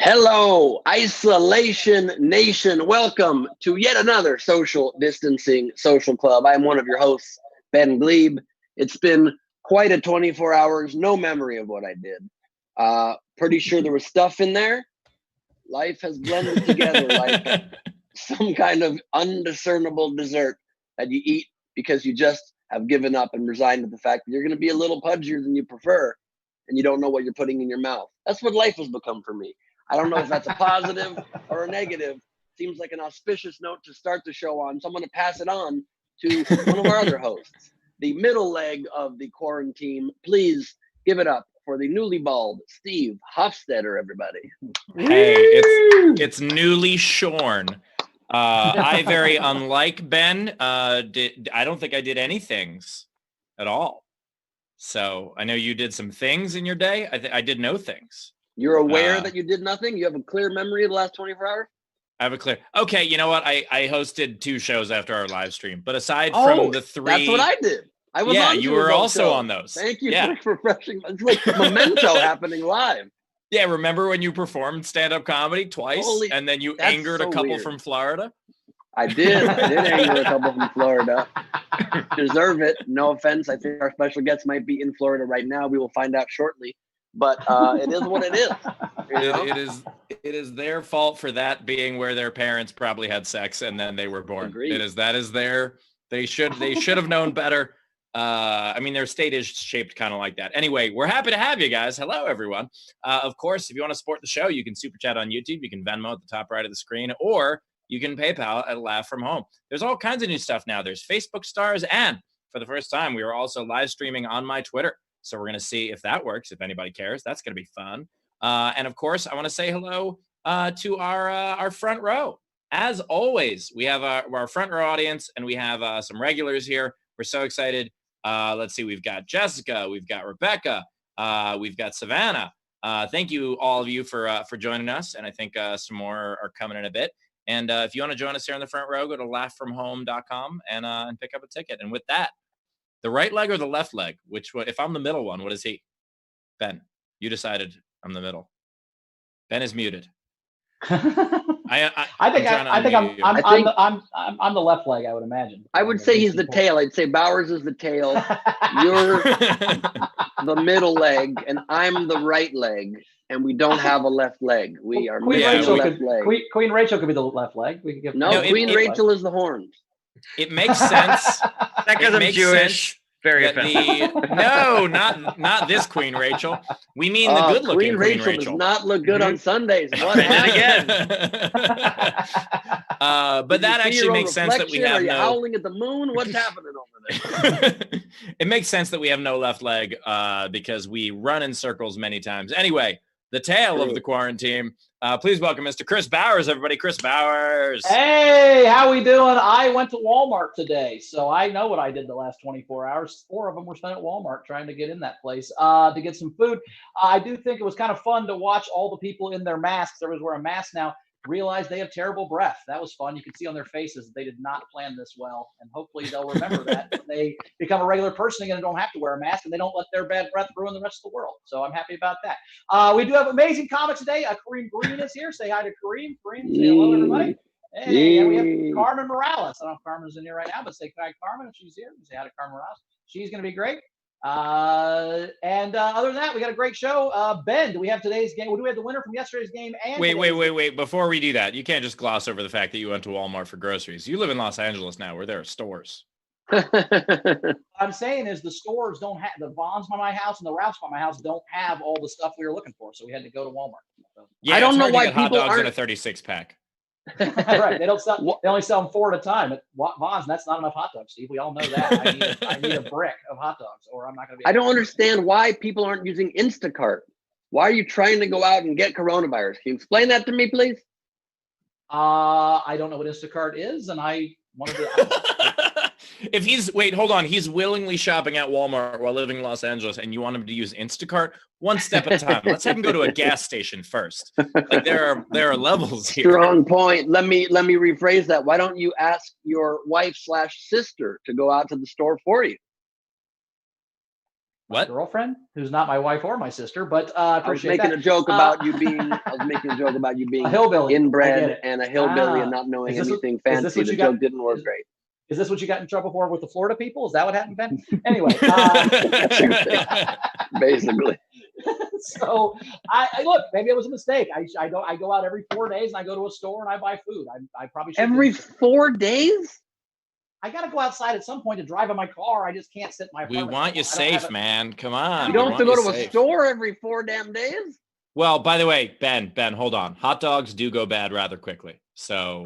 Hello, Isolation Nation. Welcome to yet another social distancing social club. I'm one of your hosts, Ben Glebe. It's been quite a 24 hours, no memory of what I did. Pretty sure there was stuff in there. Life has blended together like some kind of undiscernible dessert that you eat because you just have given up and resigned to the fact that you're going to be a little pudgier than you prefer and you don't know what you're putting in your mouth. That's what life has become for me. I don't know if that's a positive or a negative. Seems like an auspicious note to start the show on. So I'm going to pass it on to one of our other hosts, the middle leg of the quarantine. Please give it up for the newly bald Steve Hofstetter, everybody. Hey, it's newly shorn. I very unlike Ben. I don't think I did any things at all. So I know you did some things in your day. I did no things. You're aware that you did nothing? You have a clear memory of the last 24 hours? I have a clear. Okay, you know what? I hosted 2 shows after our live stream, but aside from the 3, that's what I did. I was on you were also shows. on those. Thank you for refreshing. It's like Memento happening live. Yeah, remember when you performed stand-up comedy twice, and then you angered a couple from Florida? I did anger a couple from Florida. Deserve it. No offense. I think our special guest might be in Florida right now. We will find out shortly. But it is what it is. It is their fault for that being where their parents probably had sex and then they were born. Agreed. They should have known better. I mean, their state is shaped kind of like that. Anyway, we're happy to have you guys. Hello, everyone. Of course, if you want to support the show, you can super chat on YouTube. You can Venmo at the top right of the screen, or you can PayPal at Laugh From Home. There's all kinds of new stuff now. There's Facebook stars, and for the first time, we are also live streaming on my Twitter. So we're going to see if that works, if anybody cares. That's going to be fun. And of course, I want to say hello to our front row. As always, we have our front row audience, and we have some regulars here. We're so excited. Let's see. We've got Jessica. We've got Rebecca. We've got Savannah. Thank you, all of you, for joining us. And I think some more are coming in a bit. And if you want to join us here in the front row, go to laughfromhome.com and pick up a ticket. And with that, the right leg or the left leg? Which one? If I'm the middle one, what is he? Ben, you decided I'm the middle. Ben is muted. I think I'm the left leg. I would imagine. I would say he's the tail. I'd say Bowers is the tail. You're the middle leg, and I'm the right leg. And we don't have a left leg. We are Queen Rachel could be the left leg. We could give Queen Rachel is the horns. It makes sense. That because I'm Jewish. Very offensive. No, not this Queen Rachel. We mean the good-looking Queen Rachel. Does not look good on Sundays. What again? But that actually makes sense that we have Are you howling at the moon? What's happening over there? It makes sense that we have no left leg because we run in circles many times. Anyway, the tail of the quarantine. Please welcome Mr. Chris Bowers, everybody. Chris Bowers. Hey, how we doing? I went to Walmart today, so I know what I did the last 24 hours. 4 of them were spent at Walmart trying to get in that place to get some food. I do think it was kind of fun to watch all the people in their masks. Everyone's wearing a mask now. Realize they have terrible breath. That was fun. You can see on their faces that they did not plan this well, and hopefully they'll remember that when they become a regular person again and don't have to wear a mask, and they don't let their bad breath ruin the rest of the world. So I'm happy about that. We do have amazing comics today. Kareem Green is here. Say hi to Kareem. Kareem, say hello, everybody. Hey, and we have Carmen Morales. I don't know if Carmen's in here right now, but say hi to Carmen if she's here. Say hi to Carmen Morales. She's going to be great. And other than that, we got a great show. Ben, do we have today's game? Do we have the winner from yesterday's game? And wait. Before we do that, you can't just gloss over the fact that you went to Walmart for groceries. You live in Los Angeles now, where there are stores. What I'm saying is the stores don't have the Vons by my house and the Ralphs by my house don't have all the stuff we were looking for, so we had to go to Walmart. So, yeah, I don't know why people hot dogs in a 36 pack. Right, they don't sell. They only sell them 4 at a time at Vons. That's not enough hot dogs, Steve. We all know that. I need a brick of hot dogs, or I'm not going to be. I don't understand why people aren't using Instacart. Why are you trying to go out and get coronavirus? Can you explain that to me, please? I don't know what Instacart is, and I wanted to. Hold on. He's willingly shopping at Walmart while living in Los Angeles, and you want him to use Instacart? One step at a time. Let's have him go to a gas station first. Like there are levels here. Strong point. Let me rephrase that. Why don't you ask your wife/sister to go out to the store for you? My girlfriend, who's not my wife or my sister, but I appreciate I was making a joke about you being a hillbilly, inbred and a hillbilly and not knowing anything fancy. The joke didn't work great. Is this what you got in trouble for with the Florida people? Is that what happened, Ben? Anyway, basically. So I look, maybe it was a mistake. I go out every 4 days and I go to a store and I buy food. I probably should. Every 4 days? I got to go outside at some point to drive in my car. I just can't sit in my apartment. We want you safe, man. Come on. You don't have to go to a store every 4 damn days? Well, by the way, Ben, hold on. Hot dogs do go bad rather quickly. So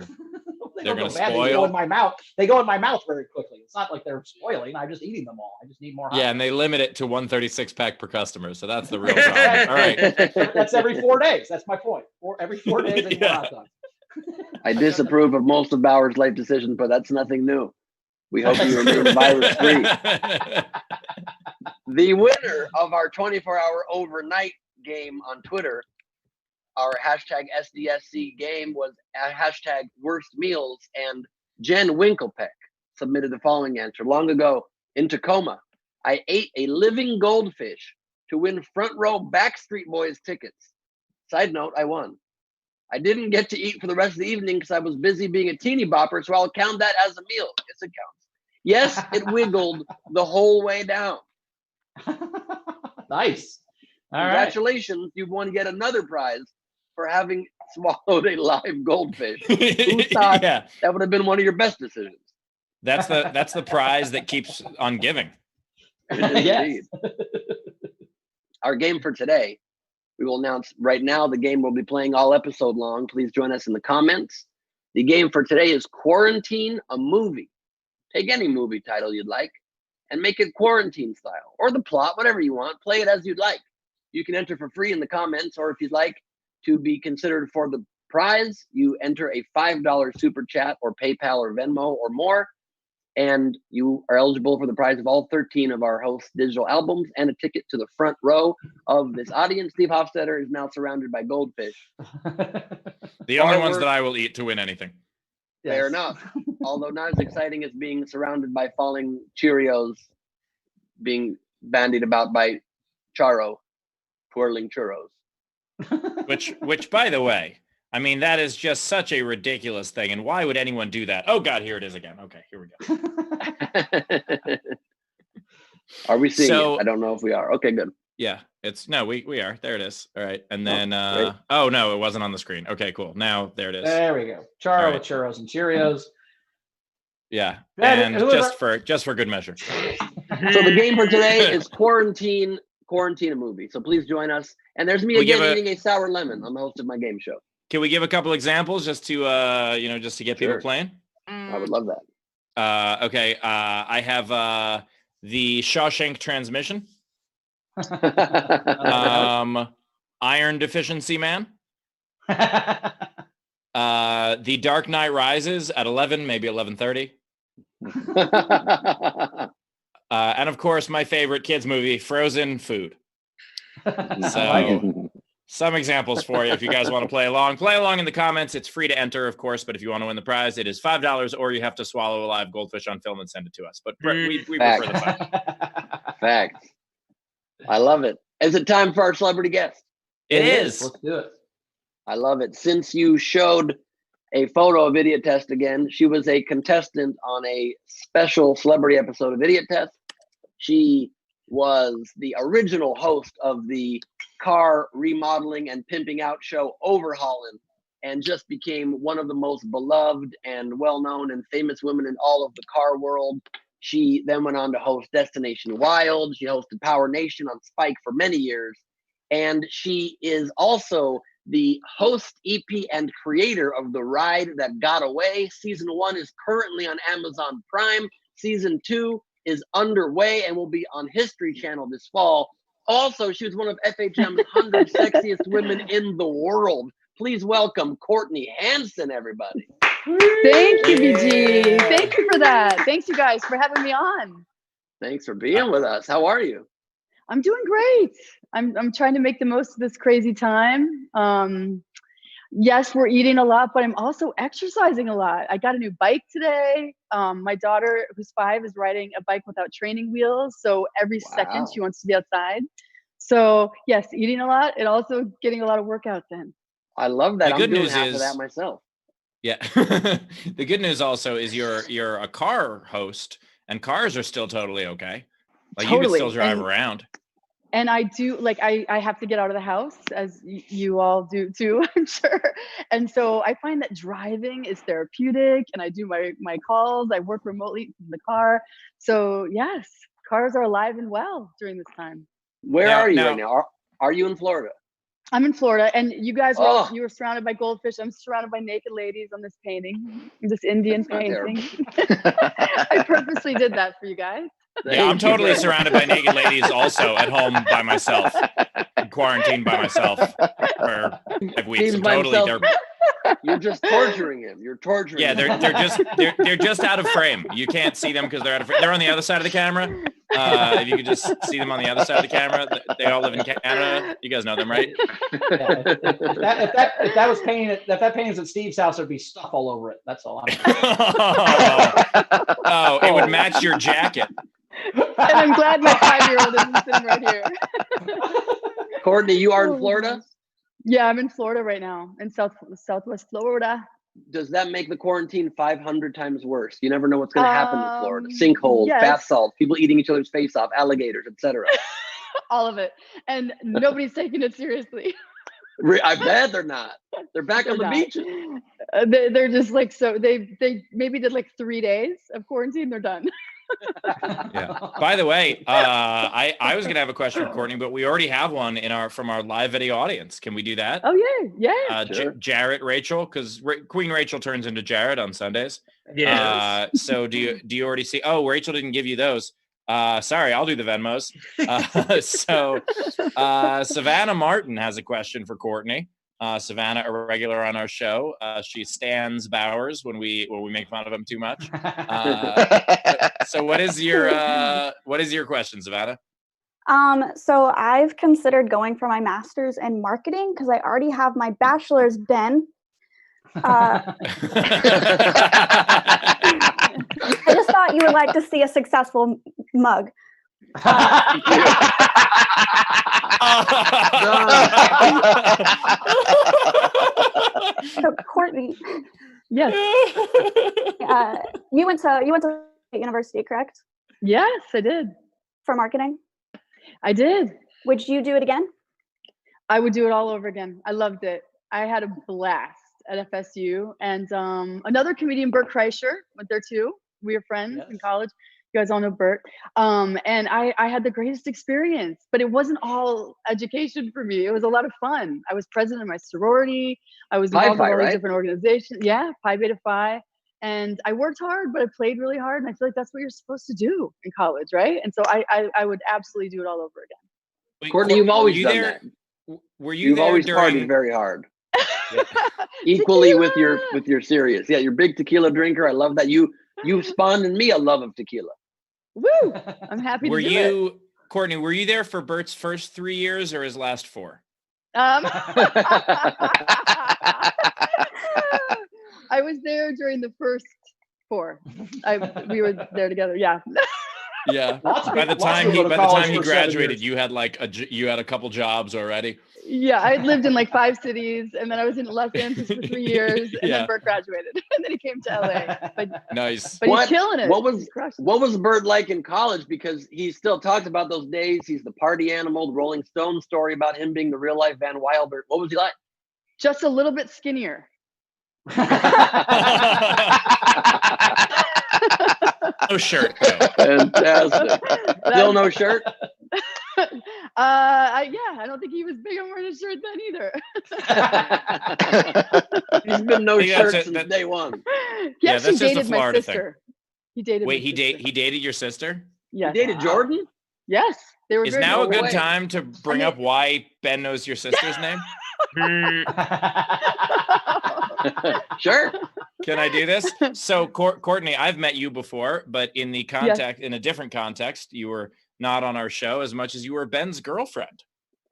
they're going to spoil. They go in my mouth. They go in my mouth very quickly. It's not like they're spoiling. I'm just eating them all. I just need more hot dogs. Yeah, and they limit it to 136 pack per customer. So that's the real problem. All right. That's every 4 days. That's my point. Every 4 days, I need more hot dogs. I disapprove of most of Bauer's life decisions, but that's nothing new. We hope you remain virus-free. The winner of our 24-hour overnight game on Twitter, our hashtag SDSC game, was hashtag worst meals, and Jen Winklepeck submitted the following answer. Long ago in Tacoma, I ate a living goldfish to win front row Backstreet Boys tickets. Side note, I won. I didn't get to eat for the rest of the evening because I was busy being a teeny bopper, so I'll count that as a meal. Yes, it counts. Yes, it wiggled the whole way down. Nice. Congratulations, you've won yet another prize for having swallowed a live goldfish. Who thought that would have been one of your best decisions? That's the prize that keeps on giving. Indeed. Our game for today, we will announce right now. The game will be playing all episode long. Please join us in the comments. The game for today is Quarantine a Movie. Take any movie title you'd like and make it quarantine style, or the plot, whatever you want. Play it as you'd like. You can enter for free in the comments, or if you'd like to be considered for the prize, you enter a $5 super chat or PayPal or Venmo or more, and you are eligible for the prize of all 13 of our hosts' digital albums and a ticket to the front row of this audience. Steve Hofstetter is now surrounded by goldfish. The only ones that I will eat to win anything. Fair enough. Although not as exciting as being surrounded by falling Cheerios being bandied about by Charo, twirling churros. Which, by the way, I mean, that is just such a ridiculous thing. And why would anyone do that? Oh, God, here it is again. Okay, here we go. Are we seeing it? I don't know if we are. Okay, good. Yeah, we are. There it is. All right. And then, oh, no, it wasn't on the screen. Okay, cool. Now, there it is. There we go. Charo with churros and Cheerios. Yeah, and just for good measure. So the game for today is Quarantine a Movie. So please join us. And there's me again eating a sour lemon. I'm the host of my game show. Can we give a couple examples just to get people playing? I would love that. Okay. I have the Shawshank Transmission. Iron Deficiency Man. The Dark Knight Rises at 11, maybe 11:30. And of course, my favorite kids movie, Frozen Food. So some examples for you if you guys want to play along in the comments. It's free to enter, of course, but if you want to win the prize, it is $5, or you have to swallow a live goldfish on film and send it to us. But we prefer the fact. Facts. I love it. Is it time for our celebrity guest? It is. Let's do it. I love it. Since you showed a photo of Idiot Test again, she was a contestant on a special celebrity episode of Idiot Test. She was the original host of the car remodeling and pimping out show Overhaulin', and just became one of the most beloved and well-known and famous women in all of the car world. She then went on to host Destination Wild. She hosted Power Nation on Spike for many years. And she is also the host, EP, and creator of The Ride That Got Away. Season 1 is currently on Amazon Prime. Season 2 is underway and will be on History Channel this fall. Also, she was one of FHM's 100 Sexiest Women in the World. Please welcome Courtney Hansen, everybody. Thank you, BG. Thank you for that. Thanks, you guys, for having me on. Thanks for being with us. How are you? I'm doing great. I'm trying to make the most of this crazy time. Yes, we're eating a lot, but I'm also exercising a lot. I got a new bike today. My daughter, who's 5, is riding a bike without training wheels. So every second she wants to be outside. So yes, eating a lot and also getting a lot of workouts in. I love that. The good I'm doing news half is of that myself. Yeah. The good news also is you're a car host, and cars are still totally okay. Like you can still drive around. And I do, like, I have to get out of the house, as you all do too, I'm sure. And so I find that driving is therapeutic, and I do my calls. I work remotely from the car. So yes, cars are alive and well during this time. Where are you right now? Are you in Florida? I'm in Florida, and you guys you were surrounded by goldfish. I'm surrounded by naked ladies on this painting, this Indian painting. I purposely did that for you guys. Yeah, I'm totally surrounded by naked ladies also at home by myself, quarantined by myself for 5 weeks. You're just torturing him. You're torturing him. Yeah, they're just out of frame. You can't see them because they're out of frame. They're on the other side of the camera. If you could just see them on the other side of the camera, they all live in Canada. You guys know them, right? Yeah, if that painting's at Steve's house, there'd be stuff all over it. That's all I'm Oh, it would match your jacket. And I'm glad my 5-year-old isn't sitting right here. Courtney, you are in Florida? Yeah, I'm in Florida right now, in Southwest Florida. Does that make the quarantine 500 times worse? You never know what's going to happen in Florida. Sinkholes, bath salts, people eating each other's face off, alligators, etc. All of it. And nobody's taking it seriously. I bet they're not. They're back on the beaches. They're just like, so they maybe did like 3 days of quarantine. They're done. Yeah. By the way, I was gonna have a question for Courtney, but we already have one from our live video audience. Can we do that? Oh yeah. Sure. Jarrett Rachel, because Queen Rachel turns into Jarrett on Sundays. Yeah. So do you already see? Oh, Rachel didn't give you those. Sorry, I'll do the Venmos. Savannah Martin has a question for Courtney. Savannah, a regular on our show. She stands Bowers when we make fun of him too much. So what is your question, Savannah? So I've considered going for my master's in marketing because I already have my bachelor's, Ben. I just thought you would like to see a successful mug. So Courtney, yes, you went to university, correct? Yes, I did. For marketing? I did. Would you do it again? I would do it all over again. I loved it. I had a blast at FSU, and another comedian, Bert Kreischer, went there too. We were friends in college. You guys all know Bert. And I had the greatest experience, but it wasn't all education for me. It was a lot of fun. I was president of my sorority. I was involved in all these different organizations. Yeah, Pi Beta Phi. And I worked hard, but I played really hard. And I feel like that's what you're supposed to do in college, right? And so I would absolutely do it all over again. Wait, Courtney, you've always done that. Were you You've there always during... partied very hard. Equally with your serious. Yeah, you're a big tequila drinker. I love that. You spawned in me a love of tequila. Woo! I'm happy to do it. Courtney, were you there for Bert's first 3 years or his last 4? I was there during the first 4. We were there together. Yeah. Yeah. By the time he graduated, you had a couple jobs already. Yeah, I lived in like 5 cities, and then I was in Los Angeles for 3 years, and then Bert graduated, and then he came to LA. But nice. But he's killing it. What was Bert like in college? Because he still talks about those days. He's the party animal. The Rolling Stone story about him being the real life Van Wilder. What was he like? Just a little bit skinnier. No shirt. Fantastic. Still no shirt? I don't think he was big on wearing a shirt then either. He's been no shirt since day one. He actually dated my sister. Thing. He dated. Wait, he dated your sister? Yeah. He dated Jordan? Yes. They were. Is now a good time to bring up why Ben knows your sister's name? Sure. Can I do this? So, Courtney, I've met you before, but in a different context, you were not on our show as much as you were Ben's girlfriend.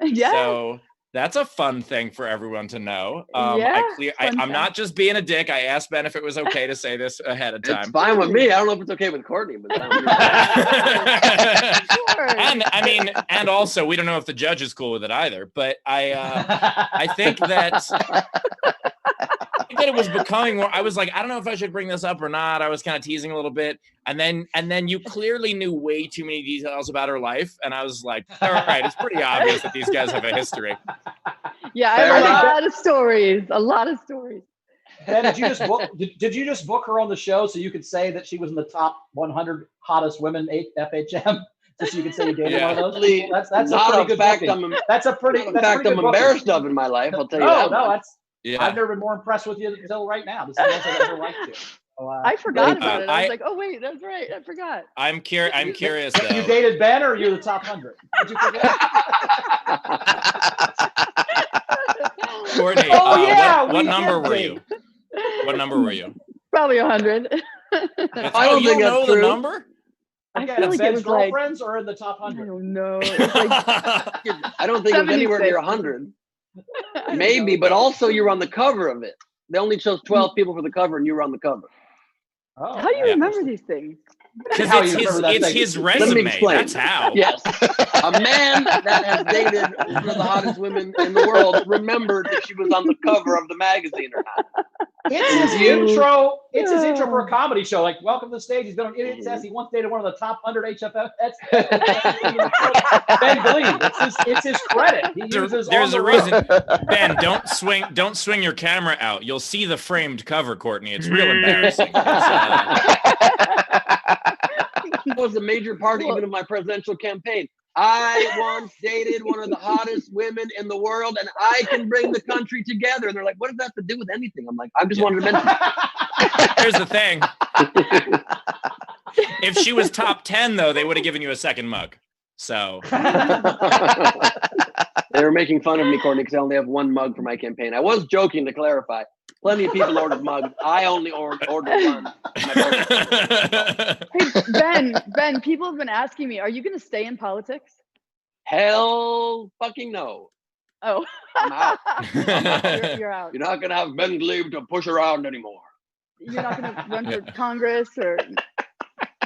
Yeah. So That's a fun thing for everyone to know. Yeah, I'm not just being a dick. I asked Ben if it was okay to say this ahead of time. It's fine with me. I don't know if it's okay with Courtney, but and also we don't know if the judge is cool with it either. But I think that it was becoming more. I was like, I don't know if I should bring this up or not. I was kind of teasing a little bit, and then you clearly knew way too many details about her life, and I was like, all right, it's pretty obvious that these guys have a history. Yeah, I have a lot of stories. A lot of stories. Ben, did you just book her on the show so you could say that she was in the top 100 hottest women FHM? Just so you could say you dated one of those. That's not a pretty good fact. booking. That's a pretty. In fact, I'm embarrassed of in my life. I'll tell you that. No, that's. Yeah. I've never been more impressed with you until right now. This is the most I've ever liked you. So, I forgot about it. I was like, oh wait, that's right. I forgot. I'm curious. Though. You dated Ben, or you're the top 100? Did you forget? Courtney, what number were you? What number were you? Probably 100. I don't think that's true. The number? I feel like Ben's it was like girlfriends or in the top 100? I don't know. I don't think it was anywhere near 100. Maybe, but also you were on the cover of it. They only chose 12 people for the cover, and you were on the cover. Oh, how do you remember these things? Because it's his resume. Let me explain. That's how. Yes. A man that has dated one of the hottest women in the world remembered if she was on the cover of the magazine or not. It's his intro. It's his intro for a comedy show. Like, welcome to the stage. He's been on Idiot Says. He once dated one of the top 100 HFF. Ben Glee. It's his credit. There's a reason. Ben, don't swing your camera out. You'll see the framed cover, Courtney. It's real embarrassing. That was a major part even of my presidential campaign. I once dated one of the hottest women in the world, and I can bring the country together. And they're like, what does that have to do with anything? I'm like, I just wanted to mention it. Here's the thing. If she was top 10, though, they would have given you a second mug. So they were making fun of me, Courtney, because I only have one mug for my campaign. I was joking, to clarify. Plenty of people ordered mugs. I only ordered one. Hey, Ben, people have been asking me, are you going to stay in politics? Hell fucking no. Oh. I'm out. You're out. You're not going to have Ben Glebe to push around anymore. You're not going to run for Congress or...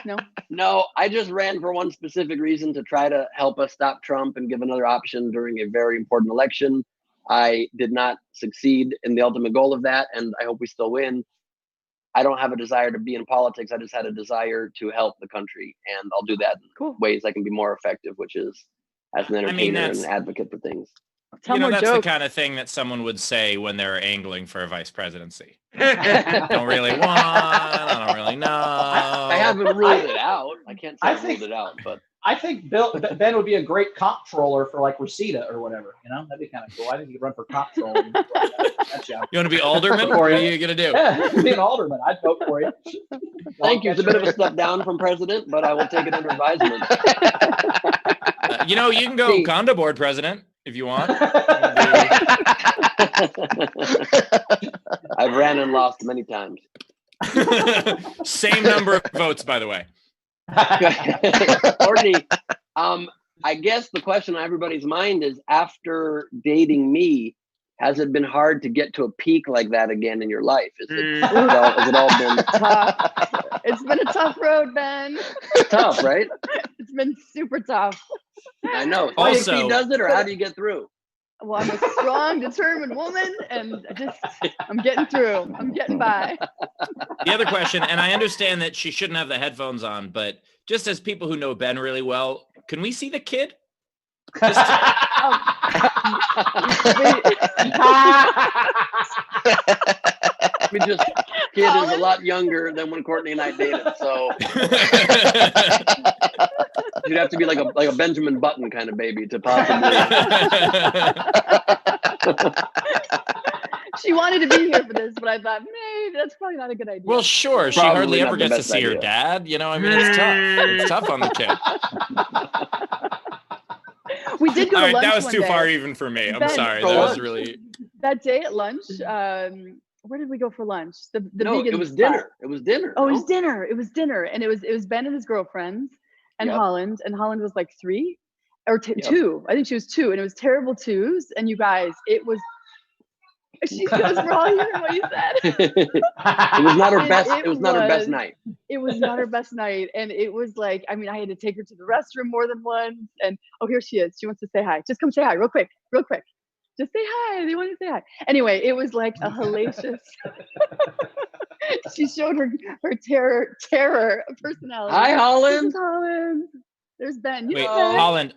No? No, I just ran for one specific reason, to try to help us stop Trump and give another option during a very important election. I did not succeed in the ultimate goal of that, and I hope we still win. I don't have a desire to be in politics. I just had a desire to help the country, and I'll do that in ways I can be more effective, which is as an entertainer and an advocate for things. That's the kind of thing that someone would say when they're angling for a vice presidency. Don't really want. I don't really know. I haven't ruled it out. I can't say I ruled it out, but I think Ben would be a great comptroller for like Reseda or whatever. That'd be kind of cool. I think he could run for comptroller. You want to be alderman? What are you gonna do? Yeah, be an alderman. I'd vote for you. Thank you. It's a bit of a step down from president, but I will take it under advisement. You can go condo board president if you want. I've ran and lost many times. Same number of votes, by the way. Courtney, I guess the question on everybody's mind is, after dating me, has it been hard to get to a peak like that again in your life? Has it all been tough? It's been a tough road, Ben. Tough, right? It's been super tough. I know. Also, he does it, or how do you get through? Well, I'm a strong, determined woman, and I'm getting through. I'm getting by. The other question, and I understand that she shouldn't have the headphones on, but just as people who know Ben really well, can we see the kid? Kid is a lot younger than when Courtney and I dated, so you'd have to be like a Benjamin Button kind of baby to possibly. She wanted to be here for this, but I thought maybe that's probably not a good idea. Well, sure. She hardly ever gets to see her dad. It's tough. It's tough on the kid. We did go to lunch. That was too day. Far even for me. I'm Ben, sorry. That was really. That day at lunch, where did we go for lunch? The no, vegan it was spot. dinner. It was dinner. Oh, it was dinner. It was dinner, and it was Ben and his girlfriends and Holland. And Holland was like 3, or two. I think she was 2, and it was terrible 2s. And you guys, it was. She goes, "We're all hearing what you said." It was not her best. It was not her best night. It was not her best night, and it was like, I mean, I had to take her to the restroom more than once. And here she is. She wants to say hi. Just come say hi, real quick. Just say hi. They want to say hi. Anyway, it was like a hellacious. She showed her terror personality. Hi, Holland. Holland. There's Ben. Wait, Holland,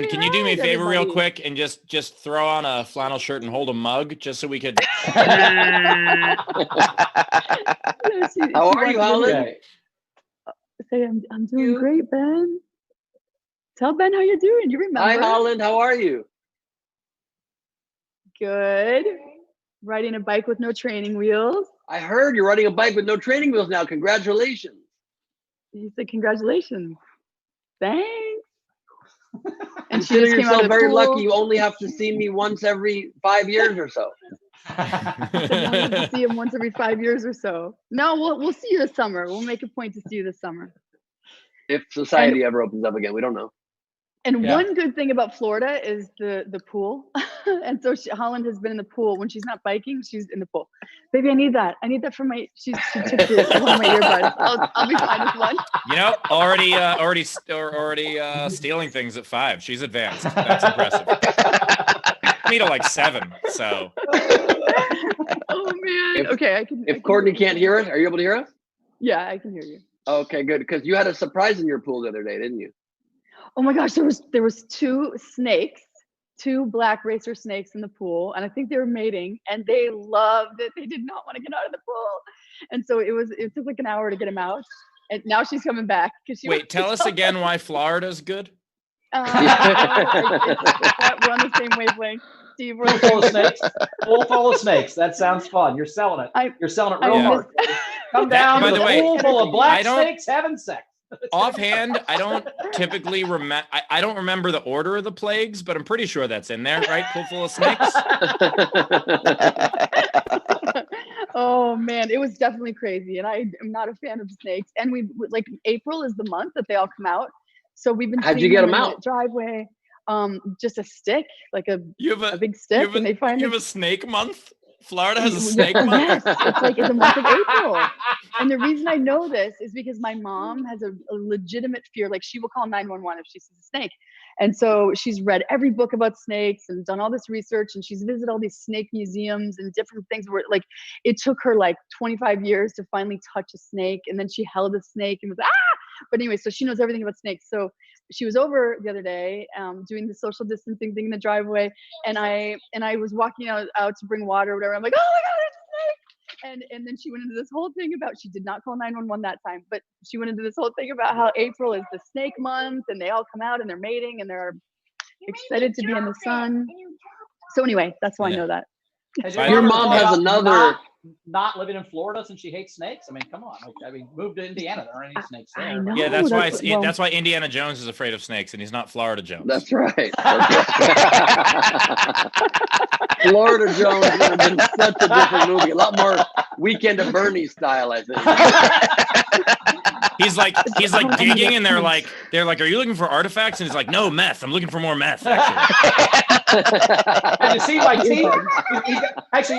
can you do me a favor real quick and just throw on a flannel shirt and hold a mug just so we could. How are you, Holland? Say, I'm doing great, Ben. Tell Ben how you're doing. You remember? Hi, Holland. How are you? Good. Riding a bike with no training wheels. I heard you're riding a bike with no training wheels now. Congratulations. He said, "Congratulations." Thanks. And she Consider just came out yourself of the very pool. lucky. You only have to see me once every 5 years or so. To see him once every 5 years or so. No, we'll see you this summer. We'll make a point to see you this summer. If society ever opens up again, we don't know. And one good thing about Florida is the pool. And so Holland has been in the pool. When she's not biking, she's in the pool. Baby, I need that. I need that for my, she took one of my earbuds. I'll be fine with one. You know, already stealing things at 5. She's advanced. That's impressive. Me to like 7, so. Oh man. Okay, I can. If Courtney can't hear us, are you able to hear us? Yeah, I can hear you. Okay, good. Because you had a surprise in your pool the other day, didn't you? Oh my gosh, there was 2 snakes, 2 black racer snakes in the pool, and I think they were mating, and they loved it. They did not want to get out of the pool, and so it took like an hour to get them out, and now she's coming back because she. Wait, tell us again why Florida's good. We're on the same wavelength, Steve. Pool full of snakes. Pool full of snakes. That sounds fun. You're selling it. You're selling it real hard. Come down to the pool full of black snakes having sex. Offhand, I don't typically remember. I don't remember the order of the plagues, but I'm pretty sure that's in there, right? Pool full of snakes. Oh man, it was definitely crazy, and I am not a fan of snakes. And we like April is the month that they all come out, so we've been. How'd you get them out? The driveway, just a stick, like a big stick, and they find. You have a snake month. Florida has a snake month? Yes, it's like it's the month of April. And the reason I know this is because my mom has a legitimate fear. Like she will call 911 if she sees a snake. And so she's read every book about snakes and done all this research, and she's visited all these snake museums and different things where like it took her like 25 years to finally touch a snake. And then she held a snake and was but anyway, so she knows everything about snakes. So she was over the other day doing the social distancing thing in the driveway, and I was walking out to bring water or whatever. I'm like, oh my God, there's a snake. And then she went into this whole thing about, she did not call 911 that time, but she went into this whole thing about how April is the snake month and they all come out and they're mating and they're excited to be in the sun. So anyway, that's why I know that. Your mom has another. Not living in Florida since she hates snakes. I mean, come on. I mean, move to Indiana. There aren't any snakes there. Yeah, that's why Indiana Jones is afraid of snakes, and he's not Florida Jones. That's right. Florida Jones would have been such a different movie. A lot more Weekend at Bernie's style, I think. He's like digging, and they're like, are you looking for artifacts? And he's like, no, meth. I'm looking for more meth. And you see my teeth?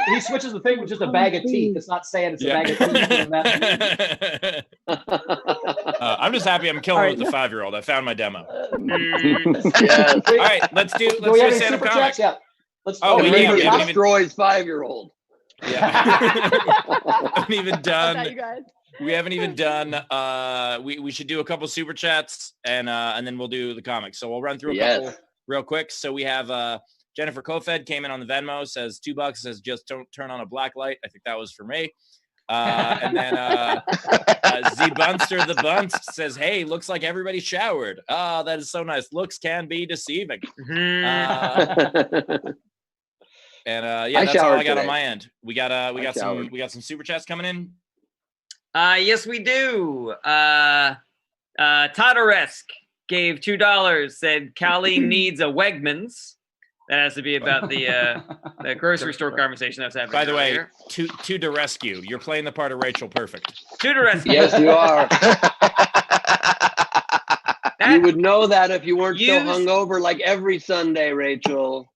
He switches the thing with just a bag of teeth. It's not saying it's a bag of teeth. I'm just happy I'm killing it with the 5-year-old. I found my demo. Yes. All right, let's do a stand-up comic. Yeah. He destroys 5-year-old. Yeah. I haven't even done. We haven't even done. We should do a couple super chats and then we'll do the comics. So we'll run through a couple real quick. So we have Jennifer Kofed came in on the Venmo, says $2, says just don't turn on a black light. I think that was for me. And then Z Bunster the Bunst says, hey, looks like everybody showered. Oh, that is so nice. Looks can be deceiving. And that's all I got today on my end. We got some super chats coming in. Yes, we do. Todoresk gave $2, said Colleen needs a Wegmans. That has to be about the grocery store conversation that's happening. By the way, to the rescue. You're playing the part of Rachel perfect. To the rescue. Yes, you are. You would know that if you weren't so Use- hungover like every Sunday, Rachel.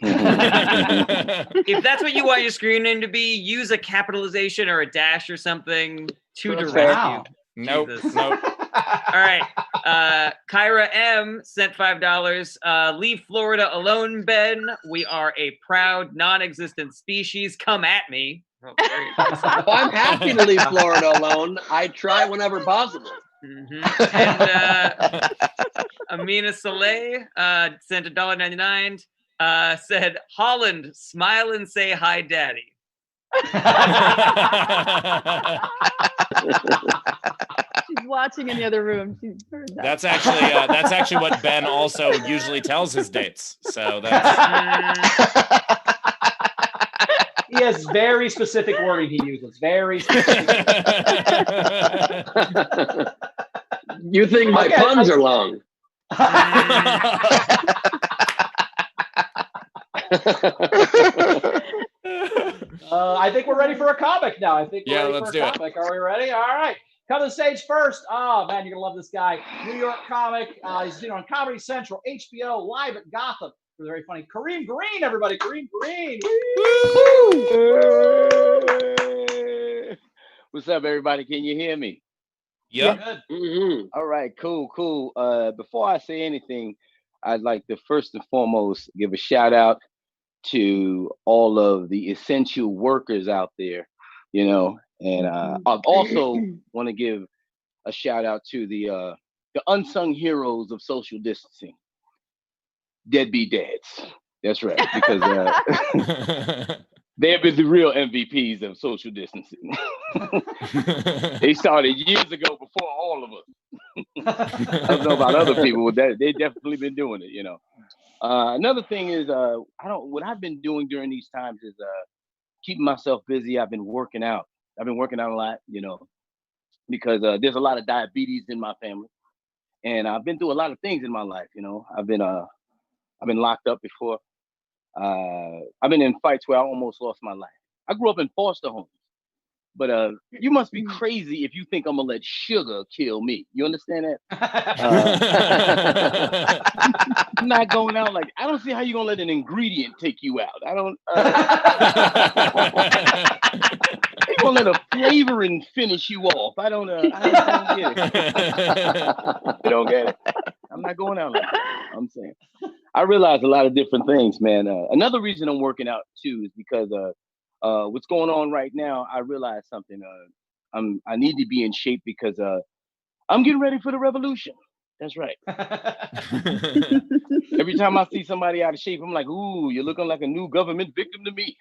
If that's what you want your screen name to be, use a capitalization or a dash or something to That's direct fair. you. Nope. Jesus. Nope. All right. Kyra M sent $5. Leave Florida alone, Ben. We are a proud, non-existent species. Come at me. Oh, very nice. Well, I'm happy to leave Florida alone. I try whenever possible. And Amina Saleh sent $1.99. Said, Holland, smile and say hi, daddy. She's watching in the other room. She's heard that. That's actually what Ben also usually tells his dates. So that's He has very specific wording he uses. Very specific. You think my puns are long? I think we're ready for a comic now. I think we're Yeah, ready let's for a do it. comic. Are we ready? All right. Come to the stage first. Oh, man, you're going to love this guy. New York comic. He's been on Comedy Central, HBO, live at Gotham. It was very funny. Kareem Green, everybody. Kareem Green. What's up, everybody? Can you hear me? yep. Good. Mhm. All right, cool. Before I say anything, I'd like to first and foremost give a shout out to all of the essential workers out there, and I also want to give a shout out to the unsung heroes of social distancing, deadbeat dads. That's right, because they have been the real MVPs of social distancing. They started years ago before all of us. I don't know about other people, but they definitely been doing it. Another thing is, what I've been doing during these times is keeping myself busy. I've been working out. I've been working out a lot, because there's a lot of diabetes in my family, and I've been through a lot of things in my life. I've been locked up before. I've been in fights where I almost lost my life. I grew up in foster homes, but you must be crazy if you think I'm gonna let sugar kill me. You understand that? I'm not going out like I don't see how you're gonna let an ingredient take you out. I don't. You're gonna let a flavoring finish you off. I don't get it. You don't get it. I'm not going out like that. I'm saying. I realize a lot of different things, man. Another reason I'm working out too is because what's going on right now. I realize something. I need to be in shape because I'm getting ready for the revolution. That's right. Every time I see somebody out of shape, I'm like, "Ooh, you're looking like a new government victim to me."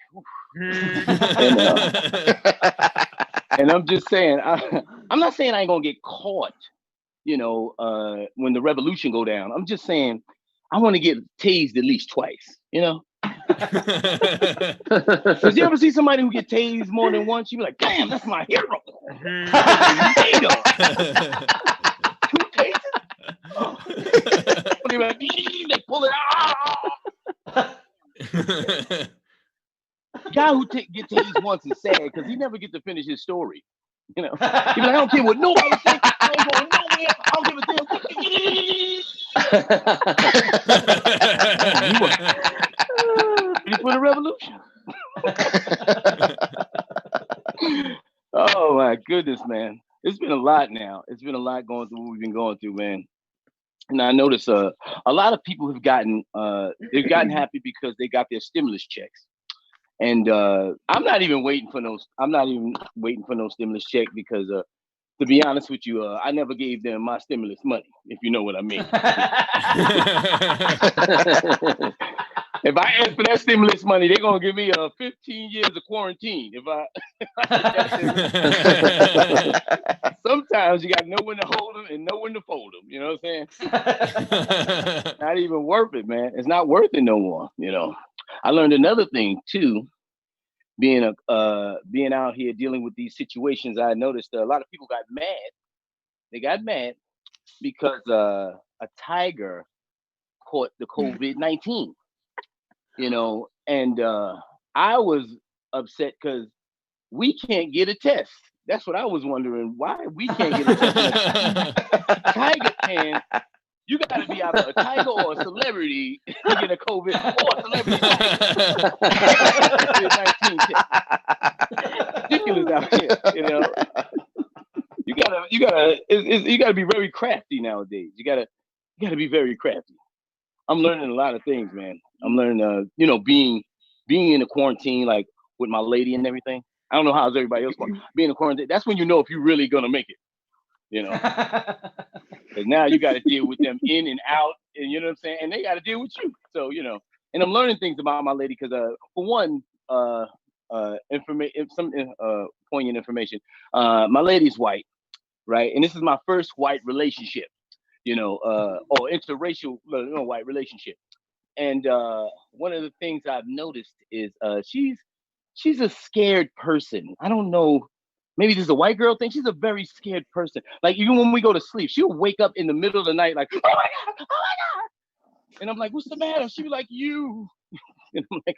And I'm just saying, I'm not saying I ain't gonna get caught, when the revolution go down. I'm just saying, I want to get tased at least twice, Because you ever see somebody who get tased more than once, you be like, damn, that's my hero. Two tases? Oh. They pull it out. Guy who get tased once is sad because he never get to finish his story. He be like, I don't care what nobody say. I ain't going nowhere. I don't give a damn. Ready for the revolution. Oh my goodness, man. It's been a lot now. It's been a lot going through what we've been going through, man. And I noticed a lot of people have gotten happy because they got their stimulus checks. And I'm not even waiting for no stimulus check because to be honest with you, I never gave them my stimulus money, if you know what I mean. If I ask for that stimulus money, they're gonna give me 15 years of quarantine. Sometimes you gotta know when to hold them and know when to fold them. You know what I'm saying? Not even worth it, man. It's not worth it no more. I learned another thing too. Being out here dealing with these situations, I noticed a lot of people got mad. They got mad because a tiger caught the COVID-19. And I was upset because we can't get a test. That's what I was wondering. Why we can't get a Tiger can? You got to be either a tiger or a celebrity to get a COVID or a celebrity COVID-19 test. Ridiculous out here, you know. You gotta be very crafty nowadays. You gotta be very crafty. I'm learning a lot of things, man. I'm learning, you know, being in a quarantine, like with my lady and everything. I don't know how's everybody else being in quarantine. That's when you know if you're really gonna make it, you know. Because now you got to deal with them in and out, and you know what I'm saying. And they got to deal with you. So you know, and I'm learning things about my lady because, for one, poignant information. My lady's white, right? And this is my first white relationship, you know, or interracial, white relationship. And one of the things I've noticed is she's a scared person. I don't know. Maybe this is a white girl thing. She's a very scared person. Like even when we go to sleep, she'll wake up in the middle of the night like, oh my God. And I'm like, what's the matter? She'll be like, you. And I'm like,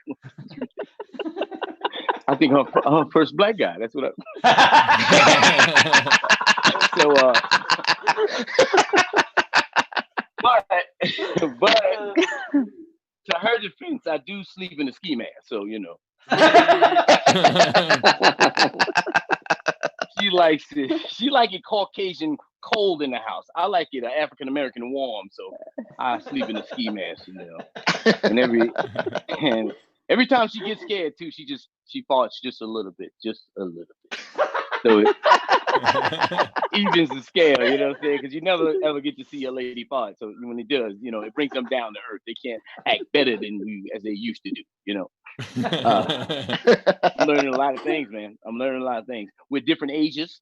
I think her first black guy. That's what but to her defense, I do sleep in a ski mask. So, you know. She likes it. She like it Caucasian cold in the house. I like it African American warm. So I sleep in a ski mask, you know. And every time she gets scared too, she farts just a little bit. So it evens the scale, you know what I'm saying? Because you never ever get to see a lady fart. So when it does, you know, it brings them down to earth. They can't act better than you as they used to do, you know. I'm learning a lot of things, man. I'm learning a lot of things. We're different ages,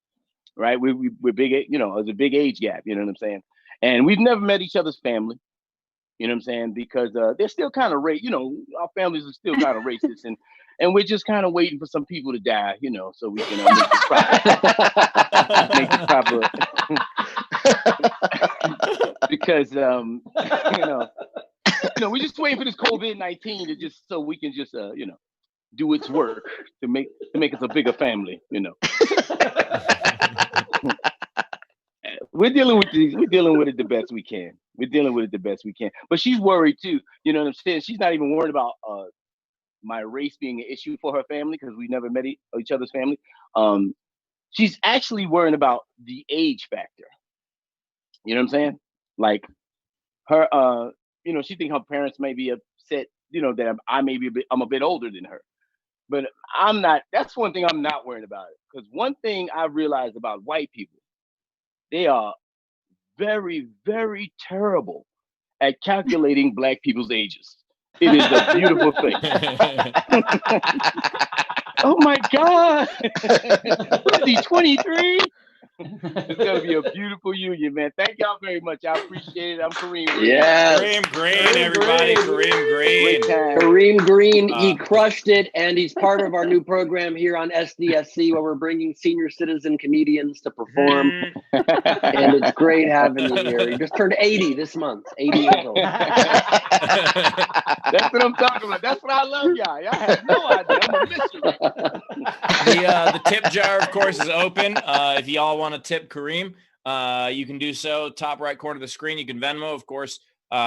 right? We're big, you know, there's a big age gap, you know what I'm saying? And we've never met each other's family, you know what I'm saying? Because they're still kind of you know, our families are still kind of racist, and we're just kind of waiting for some people to die, you know, so we can make the proper because you know, we're just waiting for this COVID-19 to just so we can just you know, do its work to make us a bigger family, you know. We're dealing with it the best we can. But she's worried too. You know what I'm saying? She's not even worried about my race being an issue for her family because we never met each other's family. She's actually worrying about the age factor. You know what I'm saying? Like her, you know, she thinks her parents may be upset, you know, that I'm a bit older than her. But I'm not. That's one thing I'm not worried about. Because one thing I've realized about white people, they are very, very terrible at calculating black people's ages. It is a beautiful thing. Oh my God. What is he, 23? It's going to be a beautiful union, man. Thank y'all very much. I appreciate it. I'm Kareem. Yes. Kareem Green, everybody. Kareem Green. Kareem Green, he crushed it, and he's part of our new program here on SDSC where we're bringing senior citizen comedians to perform. And it's great having you here. He just turned 80 this month, 80 years old. That's what I'm talking about. That's what I love y'all. Y'all have no idea. I'm a mystery. The tip jar, of course, is open. If y'all want to tip Kareem, you can do so. Top right corner of the screen. You can Venmo, of course.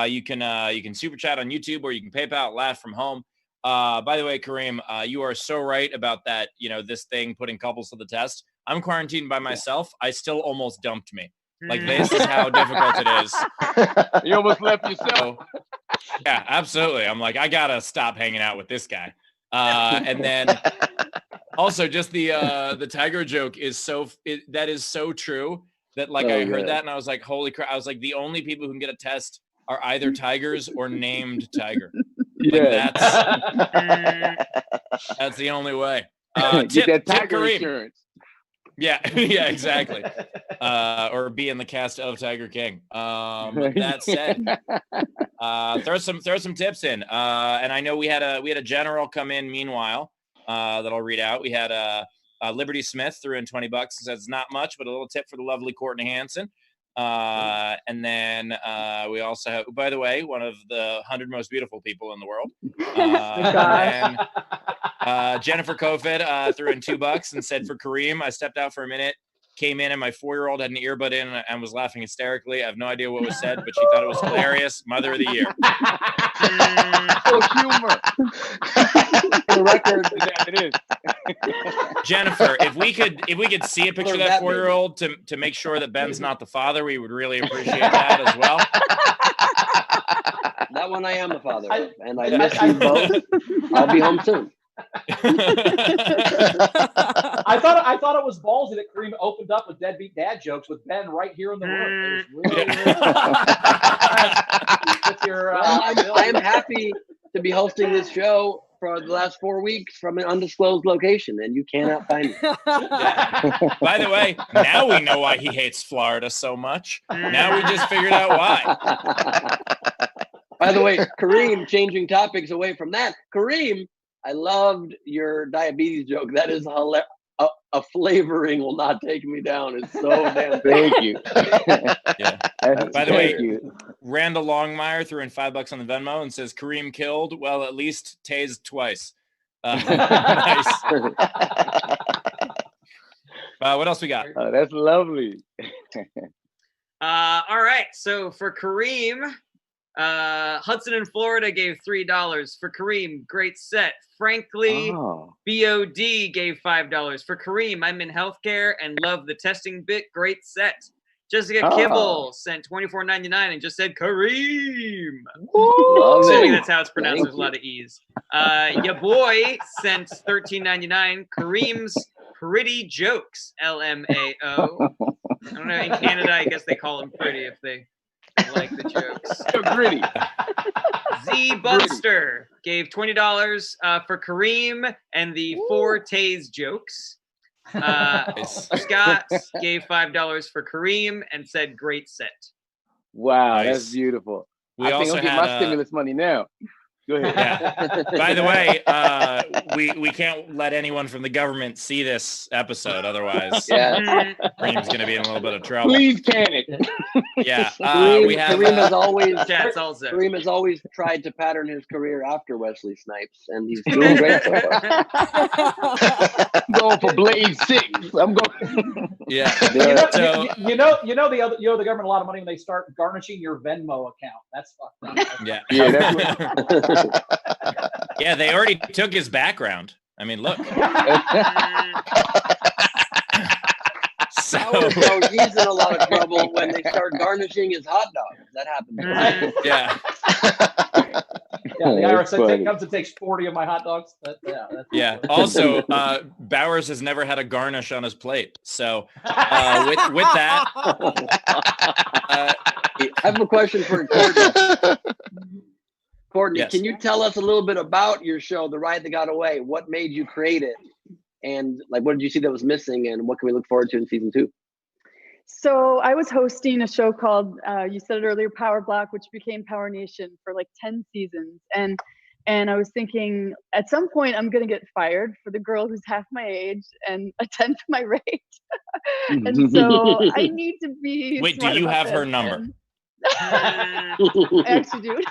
You can super chat on YouTube, or you can PayPal. Laugh from home. By the way, Kareem, you are so right about that. You know, this thing putting couples to the test. I'm quarantined by myself. I still almost dumped me. Like, this is how difficult it is. You almost left yourself. Yeah, absolutely. I'm like, I gotta stop hanging out with this guy. And then also just the tiger joke is that is so true that like I heard that and I was like, holy crap. I was like, the only people who can get a test are either tigers or named tiger. Yeah. Like, that's the only way. Get that tiger Kareem. insurance. Yeah, yeah, exactly. Or be in the cast of Tiger King. That said, throw some tips in. And I know we had a general come in meanwhile that I'll read out. We had Liberty Smith threw in $20. Says not much, but a little tip for the lovely Courtney Hansen. And then we also have, by the way, one of the 100 most beautiful people in the world. Jennifer Kofid threw in $2 and said, for Kareem, I stepped out for a minute, came in, and my 4-year-old had an earbud in and was laughing hysterically. I have no idea what was said, but she thought it was hilarious. Mother of the year. Oh, humor. For the record, It is. Jennifer, if we could see a picture of that that 4-year-old to make sure that Ben's not the father, we would really appreciate that as well. that one I am the father of, and I I- miss you both. I'll be home soon. I thought it was ballsy that Kareem opened up with deadbeat dad jokes with Ben right here in the room. It was really, really with your, Well, I'm happy to be hosting this show for the last 4 weeks from an undisclosed location, and you cannot find me. By the way, now we know why he hates Florida so much. Now we just figured out why. By the way, Kareem, changing topics away from that. Kareem, I loved your diabetes joke. That is hilarious. A flavoring will not take me down. It's so damn Thank you. Yeah. By the way, Randall Longmire threw in $5 on the Venmo and says Kareem killed. Well, at least tased twice. Nice. What else we got? Oh, that's lovely. All right. So for Kareem, Hudson in Florida gave $3. For Kareem, great set. Frankly, BOD gave $5. For Kareem, I'm in healthcare and love the testing bit. Great set. Jessica Kibble sent $24.99 and just said Kareem. Assuming that's how it's pronounced. There's a lot of E's. Your boy sent $13.99. Kareem's pretty jokes. LMAO. I don't know. In Canada, I guess they call them pretty if they like the jokes. So gritty. Z Bunster gave $20 for Kareem and the 4 Taze jokes. Scott gave $5 for Kareem and said great set. Wow, Nice. that's beautiful. We I think also I'll get had my stimulus money now. Go ahead. Yeah. By the way, we can't let anyone from the government see this episode, otherwise Kareem's going to be in a little bit of trouble. Please can it. Yeah, we have. Kareem has always Chats also. Kareem has always tried to pattern his career after Wesley Snipes, and he's doing great so far. I'm going for Blade 6. I'm going. Yeah. You know the government a lot of money when they start garnishing your Venmo account. That's fucked up. Yeah. Yeah, that's what, Yeah, they already took his background. I mean, look. So he's in a lot of trouble when they start garnishing his hot dogs. That happens. Right? Yeah. Yeah, the IRS comes and takes 40 of my hot dogs. Yeah. Also, Bowers has never had a garnish on his plate. So with that, I have a question for Courtney. Courtney, Yes. can you tell us a little bit about your show, The Ride That Got Away? What made you create it? And what did you see that was missing? And what can we look forward to in season 2? So I was hosting a show called, you said it earlier, Power Block, which became Power Nation for 10 seasons. And I was thinking, at some point, I'm going to get fired for the girl who's half my age and a tenth my rate. And so I need to be. Wait, do you have her number? I actually do.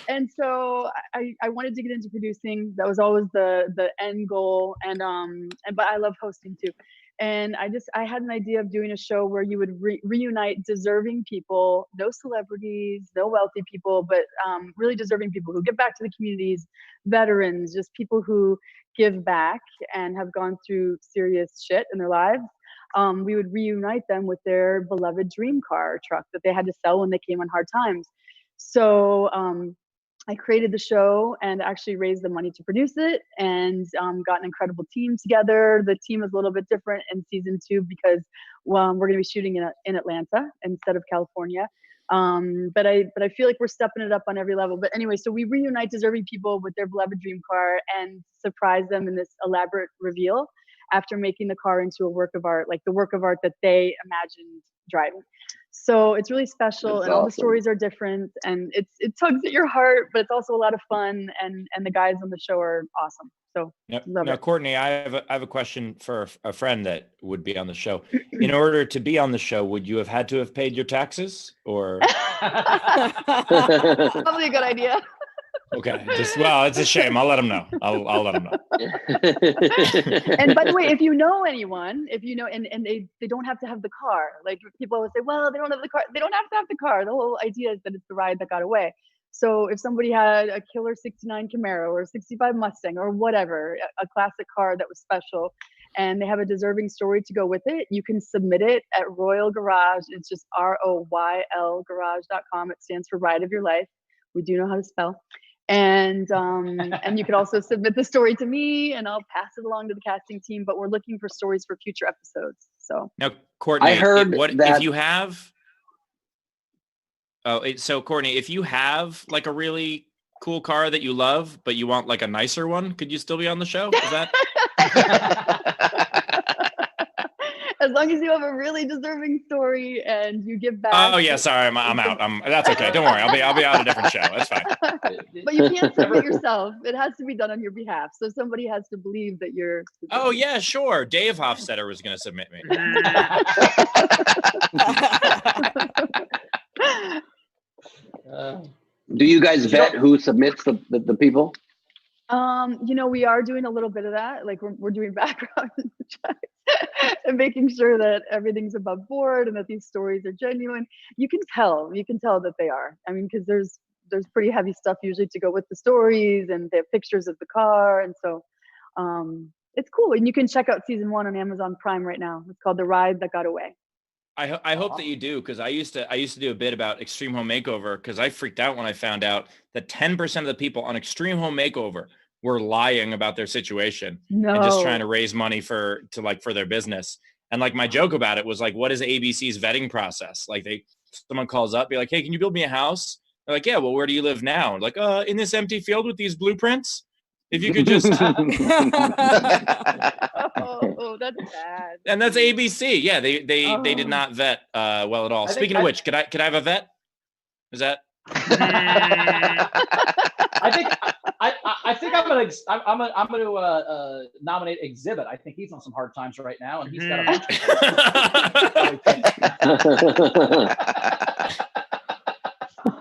And so I wanted to get into producing. That was always the end goal. But I love hosting too. And I had an idea of doing a show where you would reunite deserving people, no celebrities, no wealthy people, but really deserving people who give back to the communities, veterans, just people who give back and have gone through serious shit in their lives. We would reunite them with their beloved dream car or truck that they had to sell when they came on hard times. So I created the show and actually raised the money to produce it, and got an incredible team together. The team is a little bit different in season 2 because we're going to be shooting in Atlanta instead of California. But I feel like we're stepping it up on every level. But anyway, so we reunite deserving people with their beloved dream car and surprise them in this elaborate reveal after making the car into a work of art, like the work of art that they imagined driving. So it's really special. That's and all the awesome. stories are different, and it tugs at your heart, but it's also a lot of fun, and the guys on the show are awesome. So now, Courtney, I have a question for a friend that would be on the show. In order to be on the show, would you have had to have paid your taxes, or? Probably a good idea. Okay. It's a shame. I'll let him know. I'll let him know. And by the way, if you know anyone, and they don't have to have the car. Like people always say, well, they don't have the car. They don't have to have the car. The whole idea is that it's the ride that got away. So if somebody had a killer 69 Camaro or 65 Mustang or whatever, a classic car that was special, and they have a deserving story to go with it, you can submit it at Royal Garage. It's just ROYL garage.com. It stands for Ride of Your Life. We do know how to spell. And you can also submit the story to me, and I'll pass it along to the casting team. But we're looking for stories for future episodes. So now, Courtney, I heard that if you have. So Courtney, if you have like a really cool car that you love, but you want like a nicer one, could you still be on the show? Is that? As long as you have a really deserving story and you give back. Oh yeah, sorry, I'm out. That's okay. Don't worry, I'll be on a different show. That's fine. But you can't submit yourself. It has to be done on your behalf. So somebody has to believe that you're. Oh yeah, sure. Dave Hofstetter was going to submit me. Do you guys vet who submits the people? We are doing a little bit of that. Like we're doing background checks and making sure that everything's above board and that these stories are genuine. You can tell that they are. I mean, because there's pretty heavy stuff usually to go with the stories, and they have pictures of the car, and so it's cool. And you can check out season 1 on Amazon Prime right now. It's called The Ride That Got Away. I hope that you do, because I used to do a bit about Extreme Home Makeover, because I freaked out when I found out that 10% of the people on Extreme Home Makeover were lying about their situation and just trying to raise money for their business. And like my joke about it was like, what is ABC's vetting process? Like someone calls up, be like, hey, can you build me a house? They're like, yeah, well, where do you live now? Like, in this empty field with these blueprints. If you could just. Oh, that's bad. And that's ABC. Yeah, they did not vet well at all. Speaking of which, could I have a vet? Is that? I think I'm gonna nominate Exhibit. I think he's on some hard times right now, and he's got a bunch of.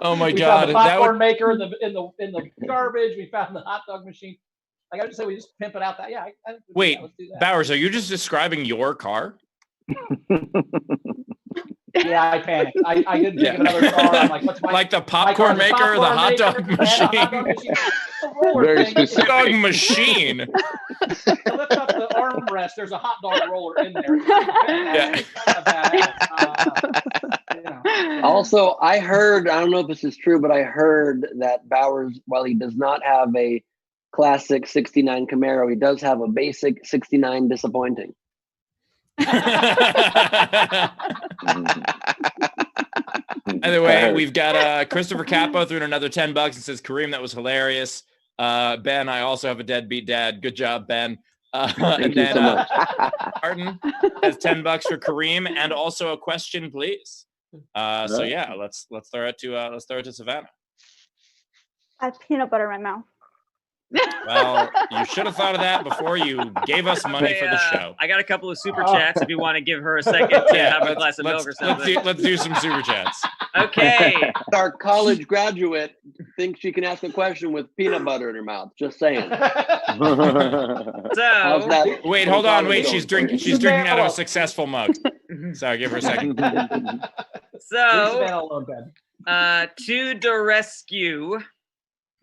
Oh my God! We found the popcorn maker in the garbage. We found the hot dog machine. Like I just said, we just pimp it out. That yeah. Wait, let's do that. Bowers, are you just describing your car? Yeah, I panicked. I didn't think of another car. I'm like, what's my like the popcorn maker, the hot dog machine, very specific. Hot dog machine. To lift up the armrest, there's a hot dog roller in there. Also, I heard, I don't know if this is true, but I heard that Bowers, while he does not have a classic 69 Camaro, he does have a basic 69 disappointing. Either way, we've got Christopher Capo threw in another $10 and says, Kareem, that was hilarious. Ben, I also have a deadbeat dad. Good job, Ben. Thank you so much. Martin has $10 for Kareem, and also a question, please. So yeah, let's throw it to Savannah. I have peanut butter in my mouth. Well, you should have thought of that before you gave us money for the show. I got a couple of super chats if you want to give her a second to have a glass of milk or something. Let's do some super chats. Okay. Our college graduate thinks she can ask a question with peanut butter in her mouth. Just saying. So wait, hold on. Wait, she's drinking out of a successful mug. Sorry, give her a second. So to the rescue.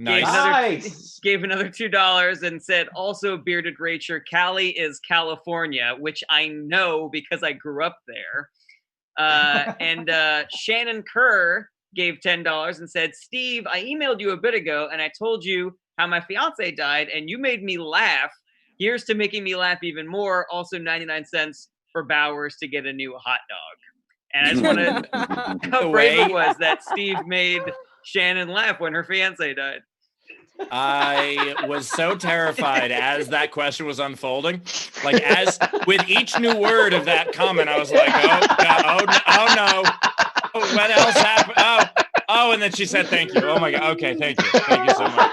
Nice. Gave another $2 and said, also bearded Rachel, Cali is California, which I know because I grew up there. And Shannon Kerr gave $10 and said, Steve, I emailed you a bit ago and I told you how my fiance died and you made me laugh. Here's to making me laugh even more. Also 99 cents for Bowers to get a new hot dog. And I just want to how brave it was that Steve made Shannon laugh when her fiance died. I was so terrified as that question was unfolding. Like, as with each new word of that comment, I was like, oh God, oh no. Oh, what else happened? Oh, and then she said, thank you. Oh my God. Okay, thank you. Thank you so much.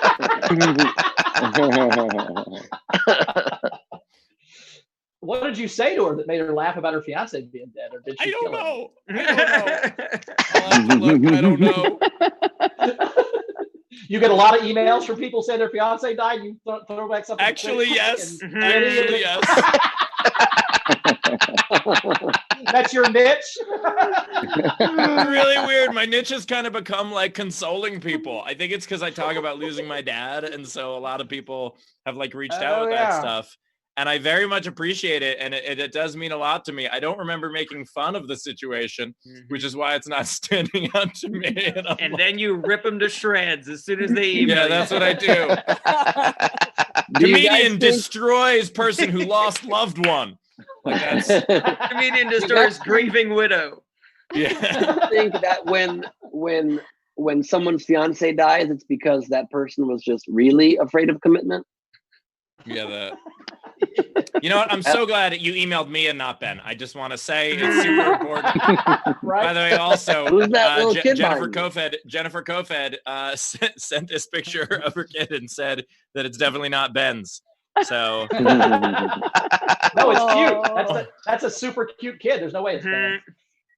What did you say to her that made her laugh about her fiance being dead? Or did she I don't know. I'll have to look. I don't know. You get a lot of emails from people saying their fiance died. You throw back something. Actually, yes. And- Actually, yes. That's your niche. It's really weird. My niche has kind of become like consoling people. I think it's because I talk about losing my dad, and so a lot of people have like reached out with that stuff. And I very much appreciate it, and it does mean a lot to me. I don't remember making fun of the situation, which is why it's not standing out to me. And then you rip them to shreds as soon as they email. Yeah, that's what I do. Comedian destroys person who lost loved one. Like that's Comedian destroys grieving widow. Yeah. I think that when someone's fiance dies, it's because that person was just really afraid of commitment. Yeah, you know what? I'm so glad that you emailed me and not Ben. I just want to say it's super important. Right? By the way, also, Who's that little kid Jennifer behind you? Kofed sent this picture of her kid and said that it's definitely not Ben's. So No, it's cute. That's a super cute kid. There's no way it's Ben.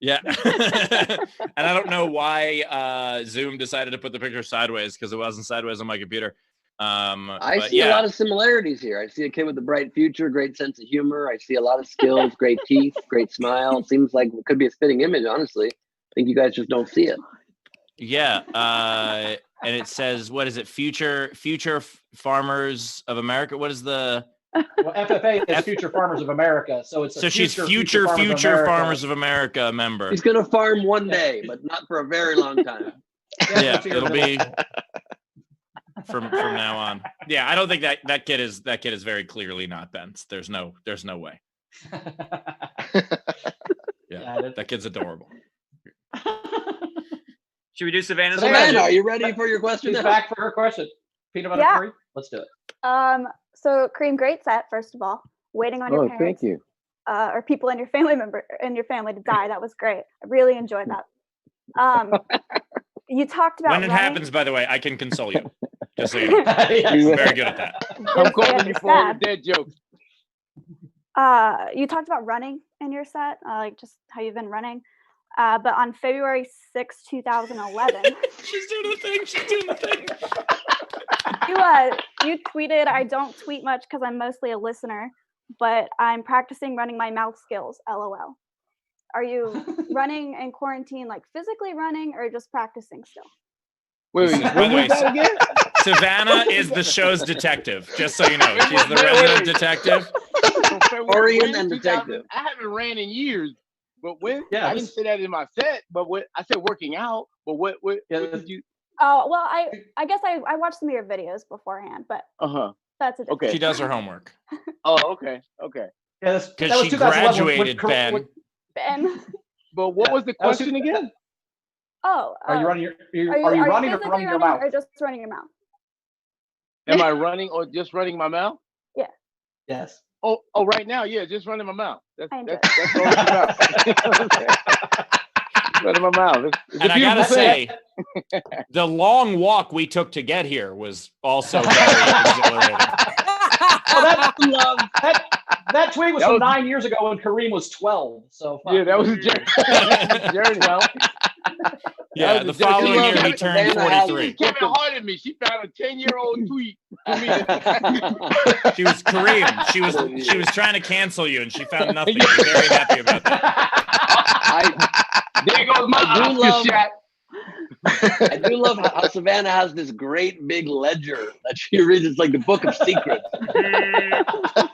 yeah. And I don't know why Zoom decided to put the picture sideways, because it wasn't sideways on my computer. I see a lot of similarities here. I see a kid with a bright future, great sense of humor. I see a lot of skills, great teeth, great smile. Seems like it could be a fitting image, honestly. I think you guys just don't see it. Yeah. And it says, what is it? Future Farmers of America. What is the... Well, FFA is Future Farmers of America, so it's she's future Farmers of America member. He's gonna farm one day, but not for a very long time. Yeah, it'll be from now on. Yeah, I don't think that kid is very clearly not Ben's. There's no way. Yeah, that kid's adorable. Should we do Savannah's? Savannah, are you ready for your question? She's back for her question. Peanut butter curry. Let's do it. So Kareem, great set. First of all, waiting on your parents. Thank you. Or people in your family to die. That was great. I really enjoyed that. You talked about when it running. happens, by the way, I can console you. Just so you know. I'm very good at that. I'm calling you for all the dead jokes. You talked about running in your set, like just how you've been running. But on February 6, 2011, She's doing the thing. you tweeted, "I don't tweet much because I'm mostly a listener, but I'm practicing running my mouth skills. LOL." Are you running in quarantine, like physically running, or just practicing still? Wait, By the way, again? Savannah is the show's detective, just so you know. She's the resident detective. Orion and detective. I haven't ran in years, but when? Yeah, I didn't say that in my set, but what I said working out, but what did you? Oh, well, I guess I watched some of your videos beforehand, but that's a Okay. She does her homework. Oh, okay. Yeah, Because she graduated, Ben. Ben. But what was the question again? Oh, are you running are you running or physically running your mouth? or just running your mouth? Am I running or just running my mouth? Yeah. Yes. Oh, right now, yeah, just running my mouth. That's all it's about. Running my mouth. It's And I gotta say, the long walk we took to get here was also very exhilarating. That tweet was from 9 years ago when Kareem was 12. So yeah, that was a journey. Well, Yeah, the following year he turned 43. Kevin hearted me. She found a 10-year-old tweet for me. She was Kareem. She was trying to cancel you, and she found nothing. I'm very happy about that. There goes my Oscar shot. I do love how Savannah has this great big ledger that she reads. It's like the book of secrets.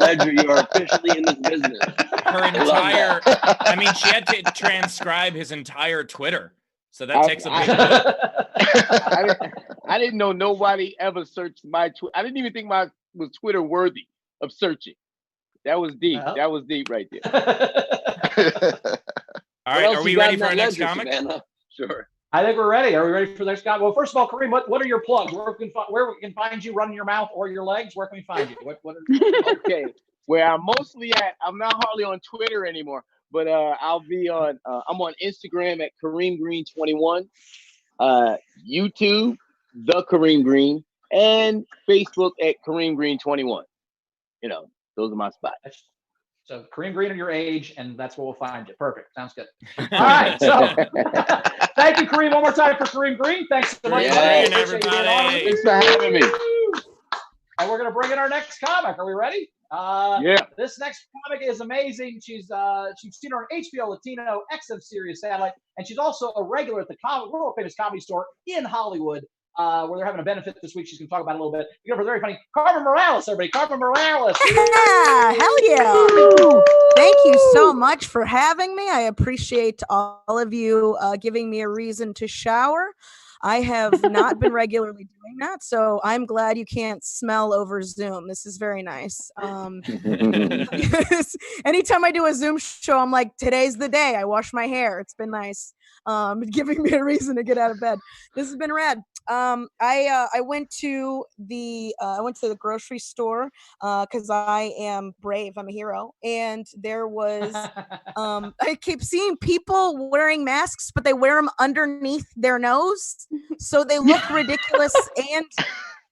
Ledger, you are officially in this business. Her entire, I mean, she had to transcribe his entire Twitter. So that takes a big I didn't know nobody ever searched my Twitter. I didn't even think mine was Twitter worthy of searching. That was deep. That was deep right there. All right, are we ready for our next comic? Savannah? Sure. I think we're ready. Are we ready for the next comic? Well, first of all, Kareem, what are your plugs? Where we can find you running your mouth or your legs? Where can we find you? Okay. Where I'm mostly at, I'm not hardly on Twitter anymore, but I'll be on. I'm on Instagram at Kareem Green 21, YouTube the Kareem Green, and Facebook at Kareem Green 21. You know, those are my spots. So Kareem Green of your age, and that's where we'll find you. Perfect. Sounds good. All right. So Thank you, Kareem. One more time for Kareem Green. Thanks so much. Yeah, everybody. Thanks for having me. And we're going to bring in our next comic. Are we ready? Yeah. This next comic is amazing. She's seen her on HBO Latino XM Sirius Satellite, and she's also a regular at the world famous comedy store in Hollywood, where they're having a benefit this week. She's going to talk about it a little bit. You know, very funny. Carmen Morales, everybody. Carmen Morales. Yeah, hell yeah. Thank you so much for having me. I appreciate all of you giving me a reason to shower. I have not been regularly doing that, so I'm glad you can't smell over Zoom. This is very nice. Anytime I do a Zoom show, I'm like, today's the day. I wash my hair. It's been nice, giving me a reason to get out of bed. This has been rad. I went to the grocery store because I am brave. I'm a hero, and there was I keep seeing people wearing masks, but they wear them underneath their nose, so they look ridiculous and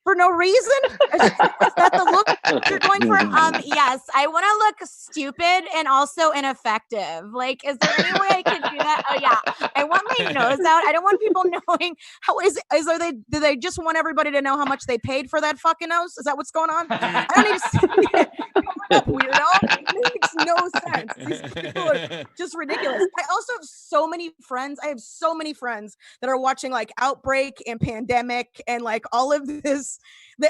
for no reason. Is that the look you're going for? Yes, I want to look stupid and also ineffective. Like, is there any way I can do that? Oh yeah, I want my nose out. I don't want people knowing how do they just want everybody to know how much they paid for that fucking nose? Is that what's going on? I don't need to see it. Come up, weirdo. It makes no sense. These people are just ridiculous. I also have so many friends. I have so many friends that are watching like Outbreak and Pandemic and like all of this.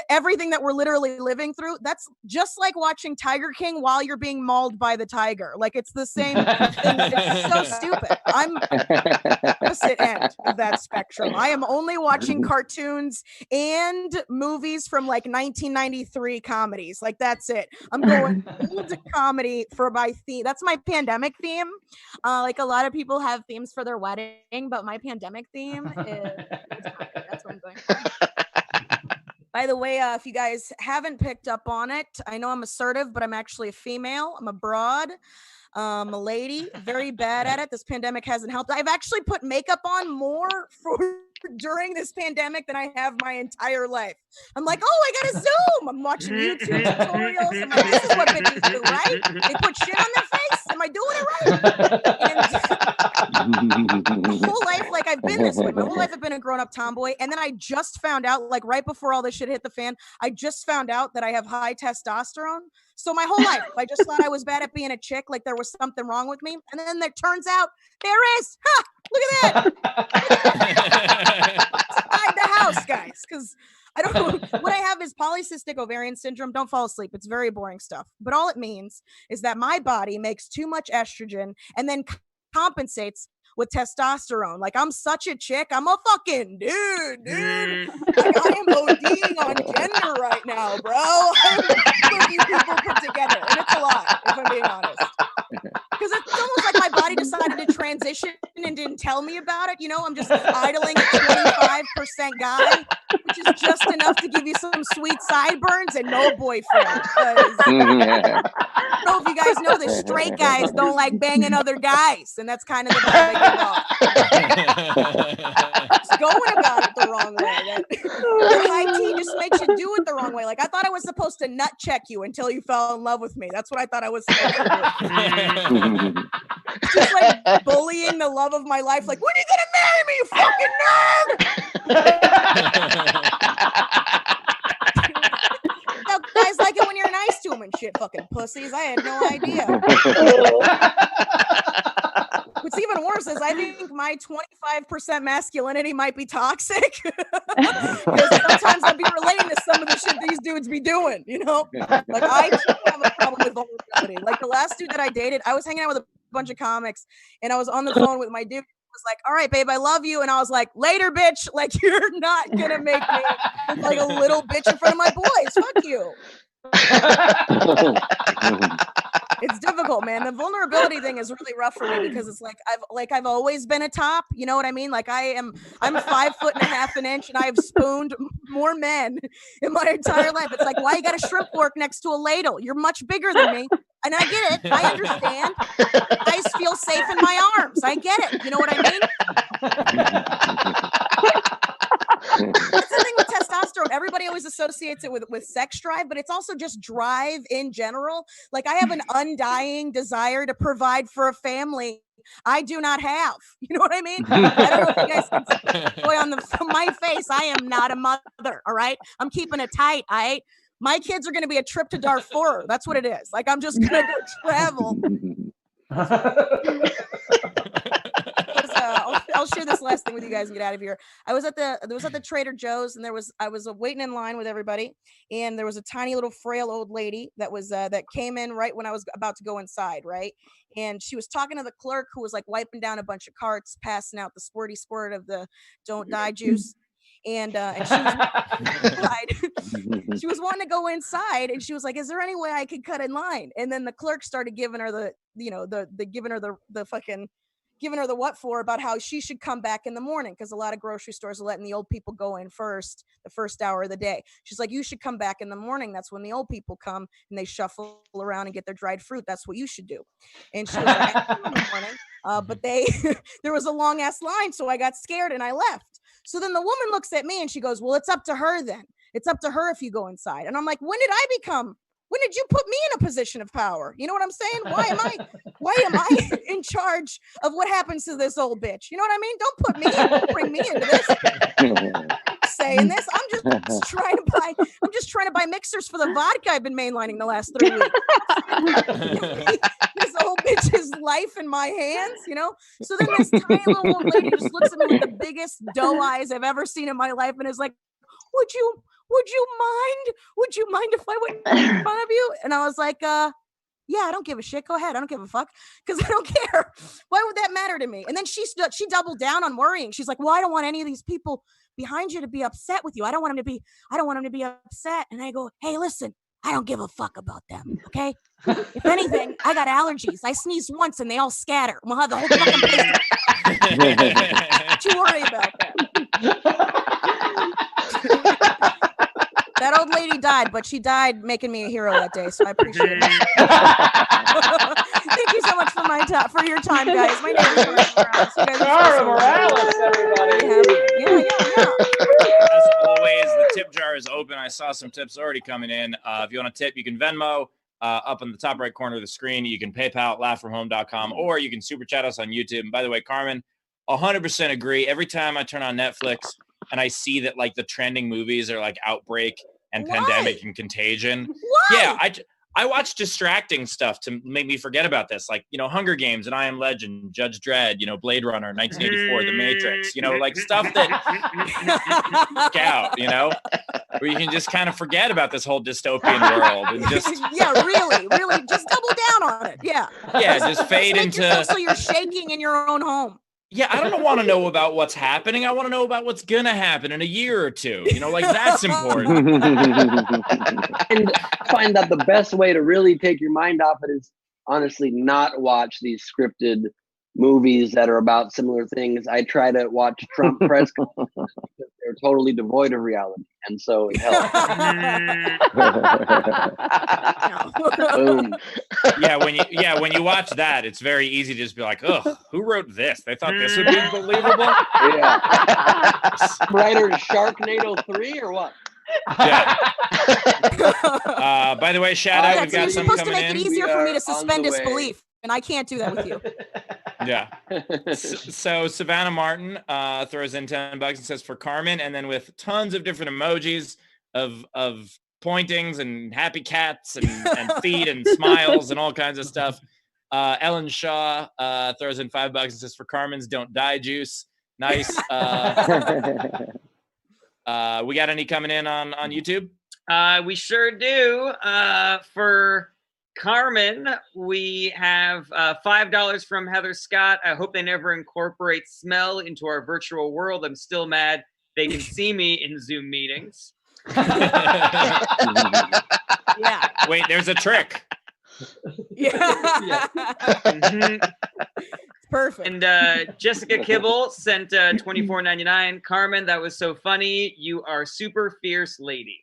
Everything that we're literally living through, that's just like watching Tiger King while you're being mauled by the tiger. Like, it's the same thing. It's so stupid. I'm opposite end of that spectrum. I am only watching cartoons and movies from like 1993 comedies. Like, that's it. I'm going old comedy for my theme. That's my pandemic theme. Like, a lot of people have themes for their wedding, but my pandemic theme is that's what I'm going for. By the way, if you guys haven't picked up on it, I know I'm assertive, but I'm actually a female. I'm a broad, a lady, very bad at it. This pandemic hasn't helped. I've actually put makeup on more during this pandemic than I have my entire life. I'm like, oh, I got a Zoom. I'm watching YouTube tutorials. I'm like, this is what bitches do, right? They put shit on their face. Am I doing it right? And my whole life, like, I've been this way. My whole life I've been a grown-up tomboy. And then I just found out, like, right before all this shit hit the fan, I just found out that I have high testosterone. So my whole life, I just thought I was bad at being a chick, like there was something wrong with me. And then it turns out there is. Ha! Look at that. Inside the house, guys, because I don't know. What I have is polycystic ovarian syndrome. Don't fall asleep. It's very boring stuff. But all it means is that my body makes too much estrogen and then compensates with testosterone. Like, I'm such a chick. I'm a fucking dude. Like, I am ODing on gender right now, bro. I'm looking people put together, and it's a lot, if I'm being honest. Because it's almost like my body decided to transition and didn't tell me about it. You know, I'm just idling a 25% guy, which is just enough to give you some sweet sideburns and no boyfriend. I don't know if you guys know this. Straight guys don't like banging other guys, and that's kind of the vibe they give off. It's going about it the wrong way. The high tea just makes you do it the wrong way. Like, I thought I was supposed to nut check you until you fell in love with me. That's what I thought I was supposed to do. Just like bullying the love of my life. Like, when are you gonna marry me, you fucking nerd? No, guys like it when you're nice to them and shit, fucking pussies. I had no idea. What's even worse is I think my 25% masculinity might be toxic. Because sometimes I'd be relating to some of the shit these dudes be doing, you know? Like, I have a problem with vulnerability. Like, the last dude that I dated, I was hanging out with a bunch of comics, and I was on the phone with my dude. Was like, all right, babe, I love you. And I was like, later, bitch. Like, you're not gonna make me look like a little bitch in front of my boys. Fuck you. It's difficult, man. The vulnerability thing is really rough for me because it's like I've always been a top. You know what I mean? Like, I'm 5'1.5 inches, and I've spooned more men in my entire life. It's like, why you got a shrimp fork next to a ladle? You're much bigger than me. And I get it. I understand. Guys feel safe in my arms. I get it. You know what I mean? That's the thing with testosterone. Everybody always associates it with sex drive, but it's also just drive in general. Like, I have an undying desire to provide for a family I do not have. You know what I mean? I don't know if you guys can see boy on my face. I am not a mother. All right. I'm keeping it tight. All right. My kids are going to be a trip to Darfur. That's what it is. Like, I'm just going to go travel. I'll share this last thing with you guys and get out of here. I was at the Trader Joe's, and I was waiting in line with everybody, and there was a tiny little frail old lady that came in right when I was about to go inside, right? And she was talking to the clerk, who was like wiping down a bunch of carts, passing out the squirty squirt of the Don't Die juice. And she was wanting to go inside, and she was like, "Is there any way I could cut in line?" And then the clerk started giving her giving her the what for about how she should come back in the morning, because a lot of grocery stores are letting the old people go in first, the first hour of the day. She's like, "You should come back in the morning. That's when the old people come and they shuffle around and get their dried fruit. That's what you should do." And she was like, "I come in the morning." But there was a long ass line, so I got scared and I left. So then the woman looks at me and she goes, "Well, it's up to her then. It's up to her if you go inside." And I'm like, when did you put me in a position of power? You know what I'm saying? Why am I in charge of what happens to this old bitch? You know what I mean? Don't bring me into this. Saying this, I'm just trying to buy mixers for the vodka I've been mainlining the last 3 weeks. This old bitch's life in my hands, you know? So then this tiny little old lady just looks at me with the biggest doe eyes I've ever seen in my life and is like, Would you mind if I went in front of you? And I was like, yeah, I don't give a shit. Go ahead. I don't give a fuck, because I don't care. Why would that matter to me? And then she doubled down on worrying. She's like, "Well, I don't want any of these people behind you to be upset with you. I don't want them to be upset." And I go, "Hey, listen, I don't give a fuck about them. Okay? If anything, I got allergies. I sneeze once and they all scatter. We'll have the whole fucking place. Don't you worry about that." That old lady died, but she died making me a hero that day, so I appreciate it. Thank you so much for your time, guys. My name is Cara Morales, everybody. Yeah. As always, the tip jar is open. I saw some tips already coming in. If you want to tip, you can Venmo up in the top right corner of the screen. You can PayPal at laughfromhome.com, or you can super chat us on YouTube. And by the way, Carmen, 100% agree. Every time I turn on Netflix and I see that like the trending movies are like Outbreak and Pandemic and Contagion. Why? Yeah, I watch distracting stuff to make me forget about this, like, you know, Hunger Games and I Am Legend, Judge Dredd, you know, Blade Runner, 1984, The Matrix, you know, like stuff that out, you know, where you can just kind of forget about this whole dystopian world and just really just double down on it. Yeah, just fade into so you're shaking in your own home. Yeah, I don't want to know about what's happening. I want to know about what's going to happen in a year or two. You know, like that's important. And I find that the best way to really take your mind off it is honestly not watch these scripted movies that are about similar things. I try to watch Trump press conferences because they're totally devoid of reality. And so it helps. Boom. When you watch that, it's very easy to just be like, "Oh, who wrote this? They thought this would be believable." Yeah. Writer Sharknado 3 or what? Yeah. By the way, shout out. We've got some coming in. You're supposed to make it easier for me to suspend disbelief, and I can't do that with you. Yeah. So Savannah Martin throws in $10 and says for Carmen, and then with tons of different emojis of pointings and happy cats and feet and smiles and all kinds of stuff. Ellen Shaw throws in $5 and says for Carmen's Don't Die juice. Nice. We got any coming in on YouTube? We sure do. For Carmen, we have $5 from Heather Scott. I hope they never incorporate smell into our virtual world. I'm still mad they can see me in Zoom meetings. Yeah. Wait, there's a trick. Yeah. Mhm. Perfect. And Jessica Kibble sent $24.99. Carmen, that was so funny. You are super fierce lady.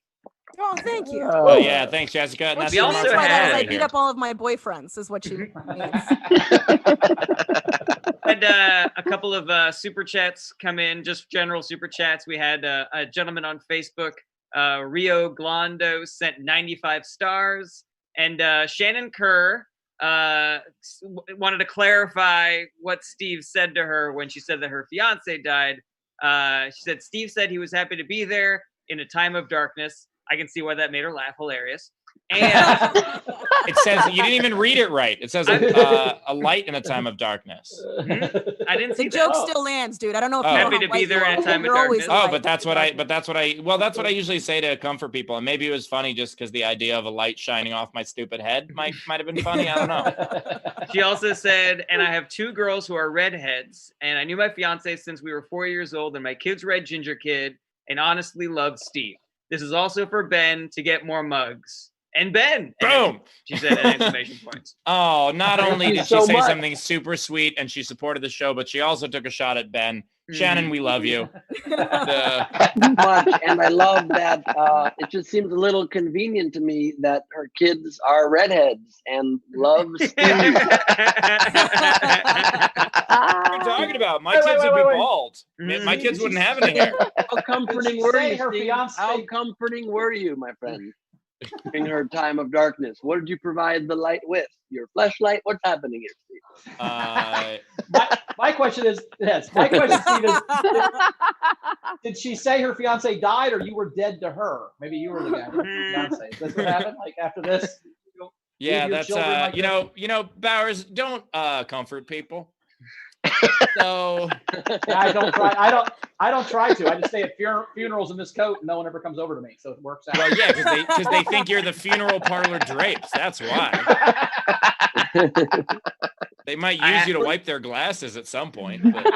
Oh, thank you. Oh yeah, thanks, Jessica. And that's we also from our had- friend I right beat here. up all of my boyfriends, is what she means. And a couple of super chats come in, just general super chats. We had a gentleman on Facebook, Rio Glondo, sent 95 stars. And Shannon Kerr wanted to clarify what Steve said to her when she said that her fiance died. She said, Steve said he was happy to be there in a time of darkness. I can see why that made her laugh. Hilarious. And it says, you didn't even read it right. It says a light in a time of darkness. I didn't see the joke still lands, dude. I don't know if you're happy to be there in a time of darkness. That's what I usually say to comfort people. And maybe it was funny just because the idea of a light shining off my stupid head might have been funny. I don't know. She also said, and I have 2 girls who are redheads, and I knew my fiance since we were 4 years old, and my kid's red ginger kid, and honestly loved Steve. This is also for Ben to get more mugs. And Ben. Boom. She said an exclamation point. Oh, not only did she say something super sweet and she supported the show, but she also took a shot at Ben. Shannon, we love you. Much, and I love that. It just seems a little convenient to me that her kids are redheads and love Steve. What are you talking about? My kids would be bald. My kids wouldn't have any hair. How comforting were you, Steve? How comforting were you, my friend? During her time of darkness, what did you provide the light with? Your flashlight? What's happening here, Steve? My question is, Steve, is did she say her fiance died, or you were dead to her? Maybe you were the guy. Fiance. Is this what happened? Like after this? Yeah, that's like you know, Bowers, don't comfort people. So I don't try to. I just stay at funerals in this coat, and no one ever comes over to me, so it works out. Well, yeah, because they think you're the funeral parlor drapes. That's why. They might use you to wipe their glasses at some point. But.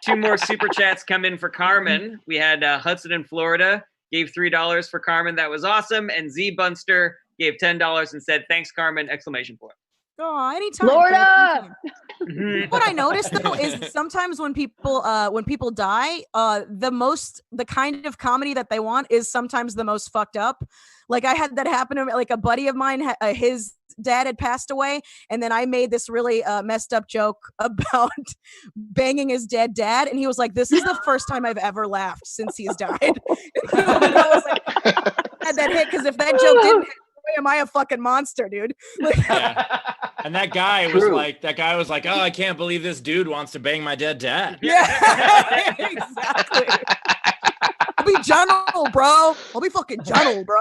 2 more super chats come in for Carmen. We had Hudson in Florida gave $3 for Carmen. That was awesome. And Z Bunster gave $10 and said, "Thanks, Carmen!" exclamation point. Oh, anytime. Florida. What I noticed though is sometimes when people die, the kind of comedy that they want is sometimes the most fucked up. Like I had that happen to me, like a buddy of mine, his dad had passed away, and then I made this really messed up joke about banging his dead dad, and he was like, "This is the first time I've ever laughed since he's died." And I was like, I had that hit because if that joke didn't hit, am I a fucking monster, dude? Yeah. And that guy was like, "Oh, I can't believe this dude wants to bang my dead dad." Yeah, exactly. I'll be gentle, bro. I'll be fucking gentle, bro.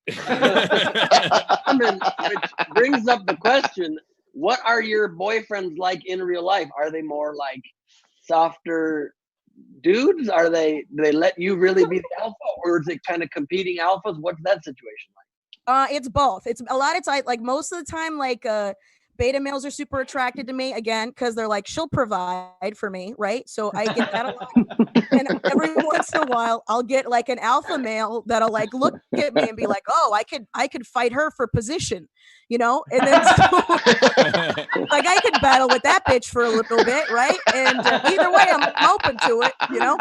I mean, which brings up the question: what are your boyfriends like in real life? Are they more like softer dudes? Do they let you really be the alpha, or is it kind of competing alphas? What's that situation like? It's both. It's a lot of time, like most of the time, like beta males are super attracted to me again because they're like, she'll provide for me, right? So I get that a lot. And every once in a while I'll get like an alpha male that'll like look at me and be like, "Oh, I could fight her for position," you know? And then like I could battle with that bitch for a little bit, right? And either way I'm open to it, you know?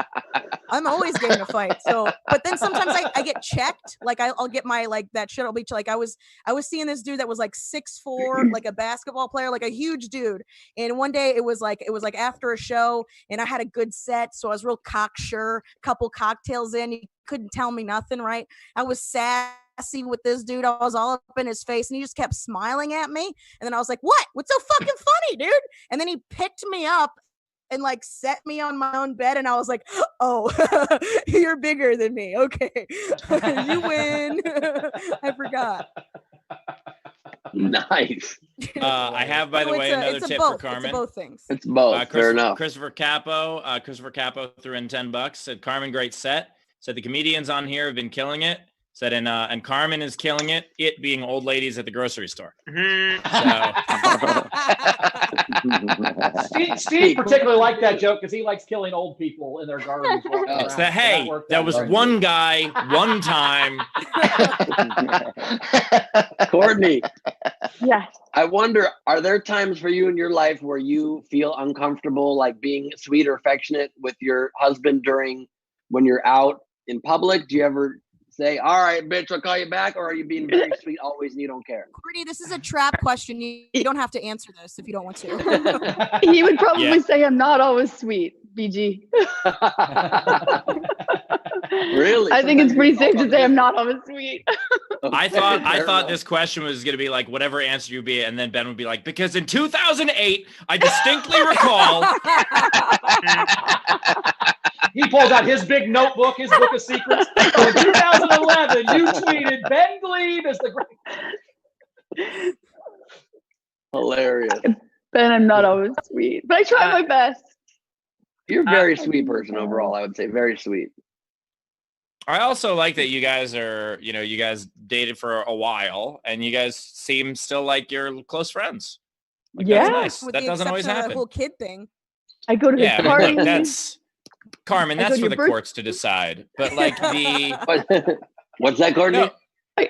I'm always game to fight. So, but then sometimes I get checked. Like I'll get my, like that shit will be like, I was seeing this dude that was like 6'4", like a basketball player, like a huge dude. And one day it was like after a show and I had a good set. So I was real cocksure, couple cocktails in, he couldn't tell me nothing, right? I was sassy with this dude. I was all up in his face and he just kept smiling at me. And then I was like, what's so fucking funny, dude? And then he picked me up and like set me on my own bed, and I was like, "Oh, you're bigger than me. Okay, you win." I forgot. Nice. I have, by the way, another tip for Carmen. It's both things. It's both. Fair enough. Christopher Capo threw in $10. Said, "Carmen, great set." Said the comedians on here have been killing it. Said, and Carmen is killing it. It being old ladies at the grocery store. Steve particularly liked that joke because he likes killing old people in their gardens. It's the hey, that was one guy, one time. Courtney. Yes. I wonder, are there times for you in your life where you feel uncomfortable, like being sweet or affectionate with your husband when you're out in public? Do you ever say, "All right, bitch, I'll call you back," or are you being very sweet always and you don't care? Courtney, this is a trap question. You don't have to answer this if you don't want to. He would probably say, "I'm not always sweet, BG." Really? I think it's pretty safe to say I'm not always sweet. I thought this question was going to be like whatever answer you'd be, and then Ben would be like, because in 2008, I distinctly recall. He pulls out his big notebook, his book of secrets. So in 2011, you tweeted Ben Glebe is the great. Hilarious. Ben, I'm not always sweet, but I try my best. You're a very sweet person overall, I would say. Very sweet. I also like that you guys are, you guys dated for a while, and you guys seem still like you're close friends. Like, Yeah. That's nice. With That the doesn't always exception of happen. that whole kid thing. I go to his party. That's Carmen. I go That's to for your the birth- courts to decide. But like What's that, Courtney? No.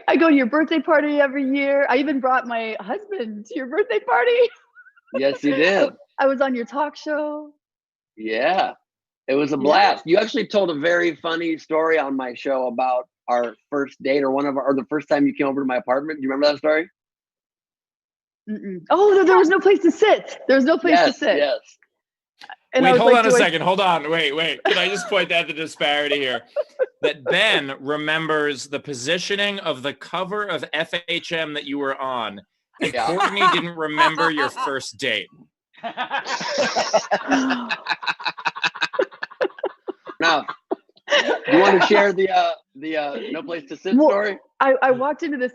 I go to your birthday party every year. I even brought my husband to your birthday party. Yes, you did. I was on your talk show. Yeah. It was a blast. You actually told a very funny story on my show about our first date or the first time you came over to my apartment. Do you remember that story? Mm-mm. Oh, there was no place to sit. There was no place to sit. Yes. And Wait, I was hold like, on a do I- second. Hold on. Wait. Can I just point out the disparity here? That Ben remembers the positioning of the cover of FHM that you were on. And Yeah. Courtney didn't remember your first date. Now, you want to share the no place to sit story? I walked into this,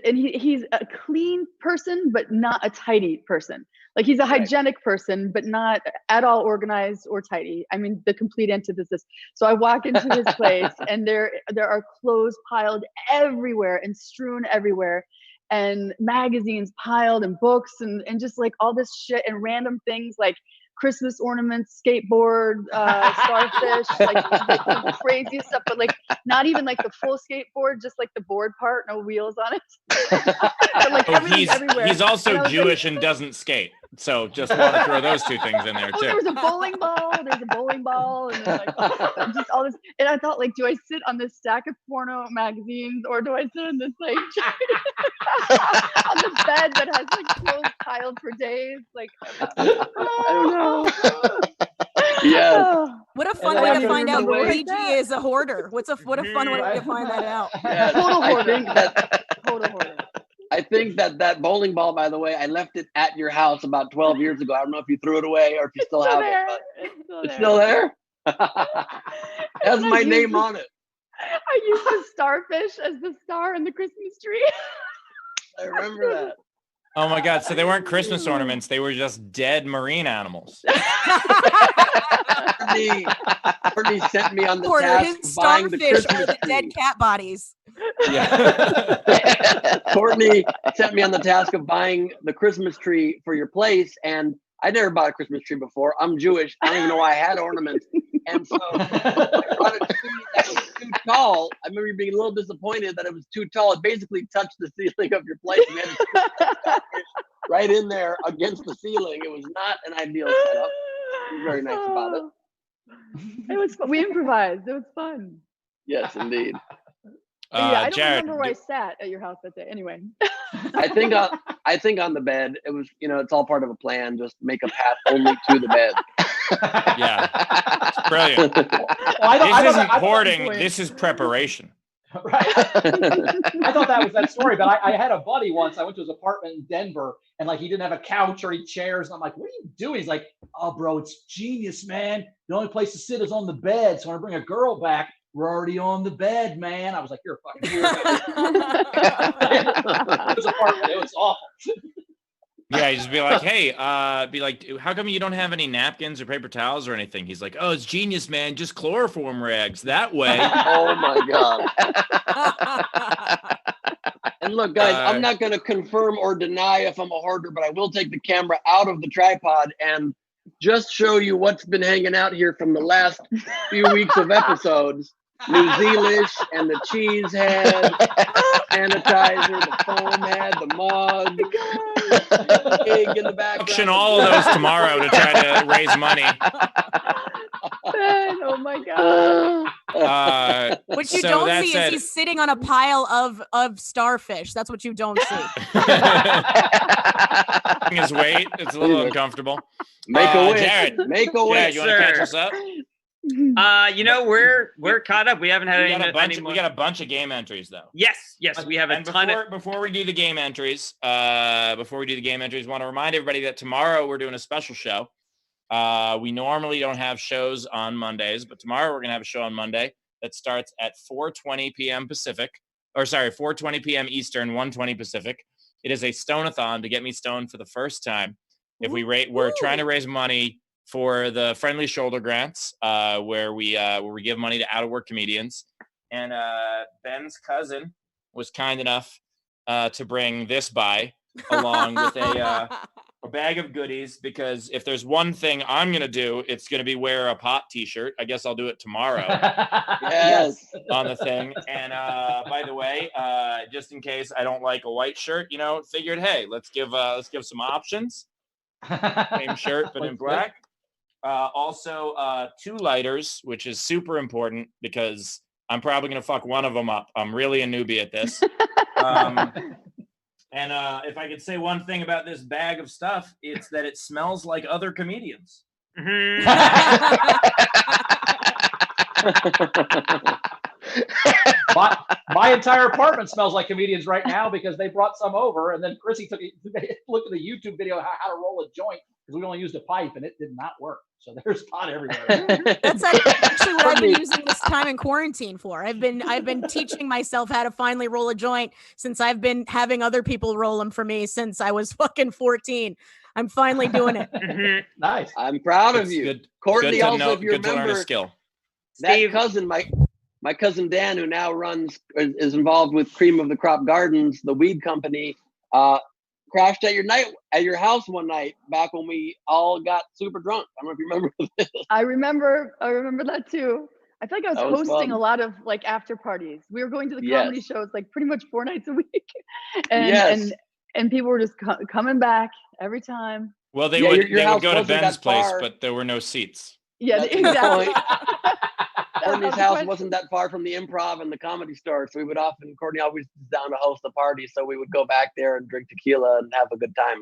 and he's a clean person, but not a tidy person. Like he's a hygienic person, but not at all organized or tidy. I mean, the complete antithesis. So I walk into his place, and there are clothes piled everywhere and strewn everywhere, and magazines piled, and books, and just like all this shit and random things like Christmas ornaments, skateboard, starfish, like the craziest stuff, but like not even like the full skateboard, just like the board part, no wheels on it. But, like, everything's everywhere. He's also And I was Jewish and doesn't skate. So just want to throw those two things in there Oh, there too. was a bowling ball. There's a bowling ball, and then like just all this. And I thought, like, do I sit on this stack of porno magazines, or do I sit on this like on the bed that has like clothes piled for days? Like, I don't know. Yes. What a And fun I way don't to even find out remember what PG that. is a hoarder. What a fun way to find that out. Yes. Total I hoarder. think that Total hoarder. I think that bowling ball, by the way, I left it at your house about 12 years ago. I don't know if you threw it away or if you still have there. it. It's It's still there? It has And I my used name the- on it. I used the starfish as the star in the Christmas tree. I remember that. Oh my God. So they weren't Christmas ornaments. They were just dead marine animals. Courtney sent me on the Porter, task his of buying the starfish Christmas are the dead tree. cat bodies. Yeah. Courtney sent me on the task of buying the Christmas tree for your place, and I never bought a Christmas tree before. I'm Jewish. I don't even know why I had ornaments. And so I bought a tree that was too tall. I remember being a little disappointed that it was too tall. It basically touched the ceiling of your place. We had to stick the starfish right in there against the ceiling. It was not an ideal setup. You were very nice about it. It was fun. We improvised. It was fun. Yes, indeed. But yeah, I don't Jared, remember where I sat at your house that day. Anyway. I think on the bed. It was, it's all part of a plan. Just make a path only to the bed. yeah, it's brilliant. This isn't hoarding. This is preparation. Right. I thought that was that story, but I had a buddy once. I went to his apartment in Denver, and like he didn't have a couch or any chairs. And I'm like, "What are you doing?" He's like, "Oh, bro, it's genius, man. The only place to sit is on the bed. So when I bring a girl back, we're already on the bed, man." I was like, "You're a fucking weirdo." His apartment, it was awful. Yeah, you just be like, hey, how come you don't have any napkins or paper towels or anything? He's like, oh, it's genius, man. Just chloroform rags. That way. Oh my God. And look, guys, I'm not going to confirm or deny if I'm a hoarder, but I will take the camera out of the tripod and just show you what's been hanging out here from the last few weeks of episodes. New Zealish and the cheese head, sanitizer, the foam head, the mug, the pig in the background. Auction all of those tomorrow to try to raise money. Ben, oh my God. What you so don't that see said- is he's sitting on a pile of starfish. That's what you don't see. His weight, it's a little uncomfortable. Make a wish. Jared, Make a wish. Jared, you want to catch us up? We're caught up. We haven't had We any. got a bunch of game entries though. Yes, we have a ton of. Before we do the game entries, want to remind everybody that tomorrow we're doing a special show. We normally don't have shows on Mondays, but tomorrow we're gonna have a show on Monday that starts at 4:20 p.m. Pacific, 4:20 p.m. Eastern, 1:20 Pacific. It is a Stone-a-thon to get me stoned for the first time. We're trying to raise money for the Friendly Shoulder Grants, where we give money to out-of-work comedians. And Ben's cousin was kind enough to bring this by, along with a bag of goodies, because if there's one thing I'm going to do, it's going to be wear a pot t-shirt. I guess I'll do it tomorrow. Yes. On the thing. And by the way, just in case I don't like a white shirt, figured, hey, let's give some options. Same shirt, but in black. Also, 2 lighters, which is super important because I'm probably going to fuck one of them up. I'm really a newbie at this. And if I could say one thing about this bag of stuff, it's that it smells like other comedians. My entire apartment smells like comedians right now because they brought some over, and then Chrissy looked at the YouTube video how to roll a joint because we only used a pipe and it did not work. So there's pot everywhere. That's actually what I've been using this time in quarantine for. I've been teaching myself how to finally roll a joint since I've been having other people roll them for me since I was fucking 14. I'm finally doing it. Nice. I'm proud of you. Good, Courtney, good to also, know, if you good to remember, learn a skill. that Steve. cousin, my cousin Dan, who now is involved with Cream of the Crop Gardens, the weed company, crashed at your house one night back when we all got super drunk. I don't know if you remember this. I remember that too. I feel like I was hosting fun. a lot of like after parties. We were going to the comedy shows like pretty much 4 nights a week, and people were just coming back every time. Well, they would go to wasn't Ben's that place, far. but there were no seats. Yeah, That's exactly. Courtney's house wasn't that far from the Improv and the Comedy Store, so Courtney always was down to host a party, so we would go back there and drink tequila and have a good time.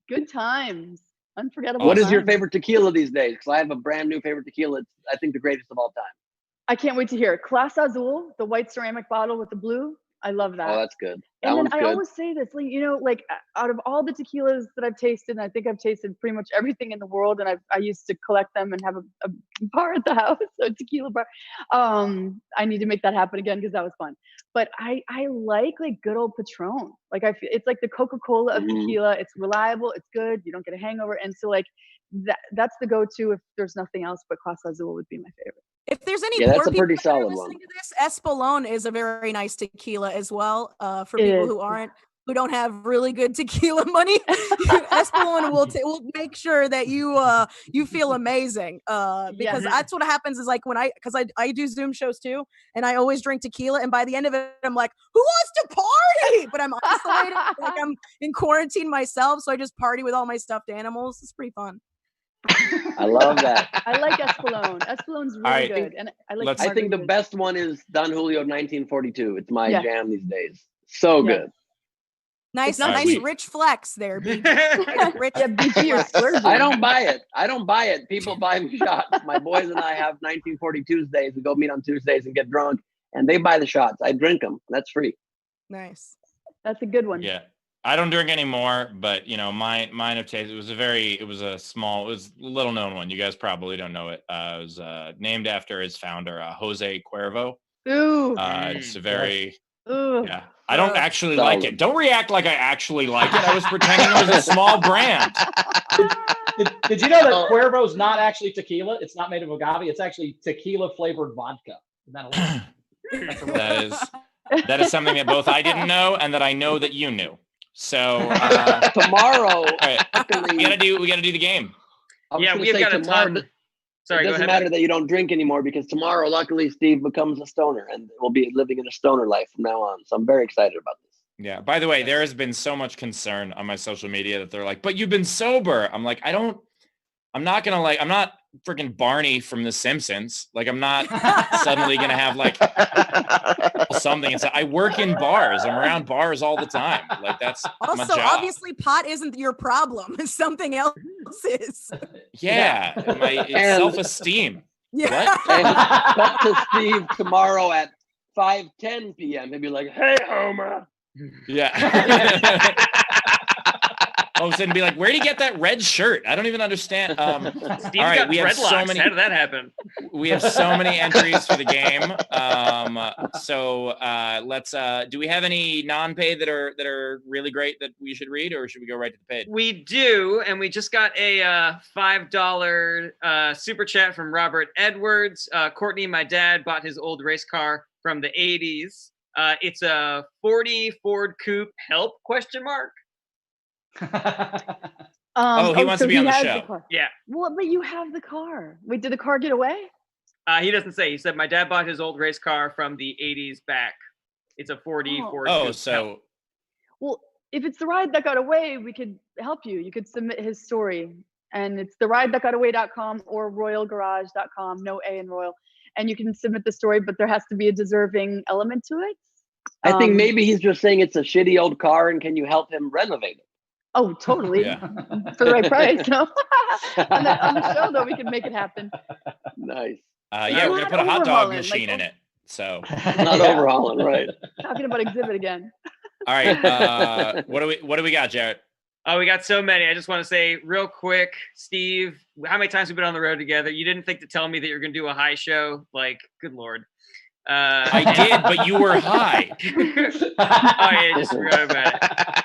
Good times. Unforgettable. What is your times. favorite tequila these days? Because I have a brand new favorite tequila. It's, I think, the greatest of all time. I can't wait to hear it. Clase Azul, the white ceramic bottle with the blue. I love that. Oh, that's good. And then I always say this, like, out of all the tequilas that I've tasted, and I think I've tasted pretty much everything in the world, and I used to collect them and have a bar at the house, a tequila bar. I need to make that happen again because that was fun. But I like good old Patron. Like I feel it's like the Coca-Cola of tequila. It's reliable. It's good. You don't get a hangover. And so that's the go-to if there's nothing else. But Clase Azul would be my favorite. If there's any that's poor a pretty people solid listening one. to this, Espolón is a very nice tequila as well. For people who don't have really good tequila money, Espolón will make sure that you feel amazing. Because that's what happens is like because I do Zoom shows too, and I always drink tequila, and by the end of it, I'm like, who wants to party? But I'm isolated, like I'm in quarantine myself, so I just party with all my stuffed animals. It's pretty fun. I love that. I like Espolón. Espolón's really good, and I think the best one is Don Julio 1942. It's my jam these days. So good. Nice rich flex there, BG. Rich. Yeah, BG, you're splurging. I don't buy it. People buy me shots. My boys and I have 1940 Tuesdays. We go meet on Tuesdays and get drunk, and they buy the shots. I drink them. That's free. Nice. That's a good one. Yeah. I don't drink anymore, but mine have tasted. It was a little known one. You guys probably don't know it. It was named after his founder, Jose Cuervo. Ooh. It's a very Ooh. yeah. I don't actually like it. Don't react like I actually like it. I was pretending it was a small brand. Did you know that Cuervo's not actually tequila? It's not made of agave. It's actually tequila flavored vodka. Isn't that that is something that both I didn't know and that I know that you knew. So tomorrow, right, we gotta do the game. Yeah, we've got a ton. Sorry, it doesn't matter that you don't drink anymore because tomorrow, luckily, Steve becomes a stoner and will be living in a stoner life from now on. So I'm very excited about this. Yeah. By the way, there has been so much concern on my social media that they're like, "But you've been sober." I'm like, I'm not freaking Barney from The Simpsons. Like, I'm not suddenly gonna have like something. It's I work in bars. I'm around bars all the time. Like that's also my job. Obviously pot isn't your problem. Something else is. Yeah, it's self-esteem. Yeah. And cut to Steve tomorrow at 5:10 p.m. He'll be like, "Hey, Homer." Yeah. All of a sudden, be like, "Where'd he get that red shirt? I don't even understand." Steve's all right, got we have dreadlocks. so many. How did that happen? We have so many entries for the game. So let's. Do we have any non-paid that are really great that we should read, or should we go right to the paid? We do, and we just got a $5 super chat from Robert Edwards. Courtney, my dad, bought his old race car from the 80s. It's a 40 Ford Coupe. Help? ? He wants to be on the show. Yeah. Well, but you have the car. Wait, did the car get away? He doesn't say. He said, my dad bought his old race car from the 80s back. It's a 40 Ford Coupe. So. Well, if it's the ride that got away, we could help you. You could submit his story. And it's theridethatgotaway.com or royalgarage.com, no A in Royal. And you can submit the story, but there has to be a deserving element to it. I think maybe he's just saying it's a shitty old car and can you help him renovate it? Oh, totally. Yeah. For the right price. No? on the show, though, we can make it happen. Nice. Yeah, we're gonna put a hot dog machine in it. So not overhauling, right? Talking about exhibit again. All right. What do we got, Jarrett? Oh, we got so many. I just want to say real quick, Steve, how many times have we been on the road together? You didn't think to tell me that you're gonna do a high show? Like, good Lord. I did, but you were high. Oh, yeah, I just forgot about it.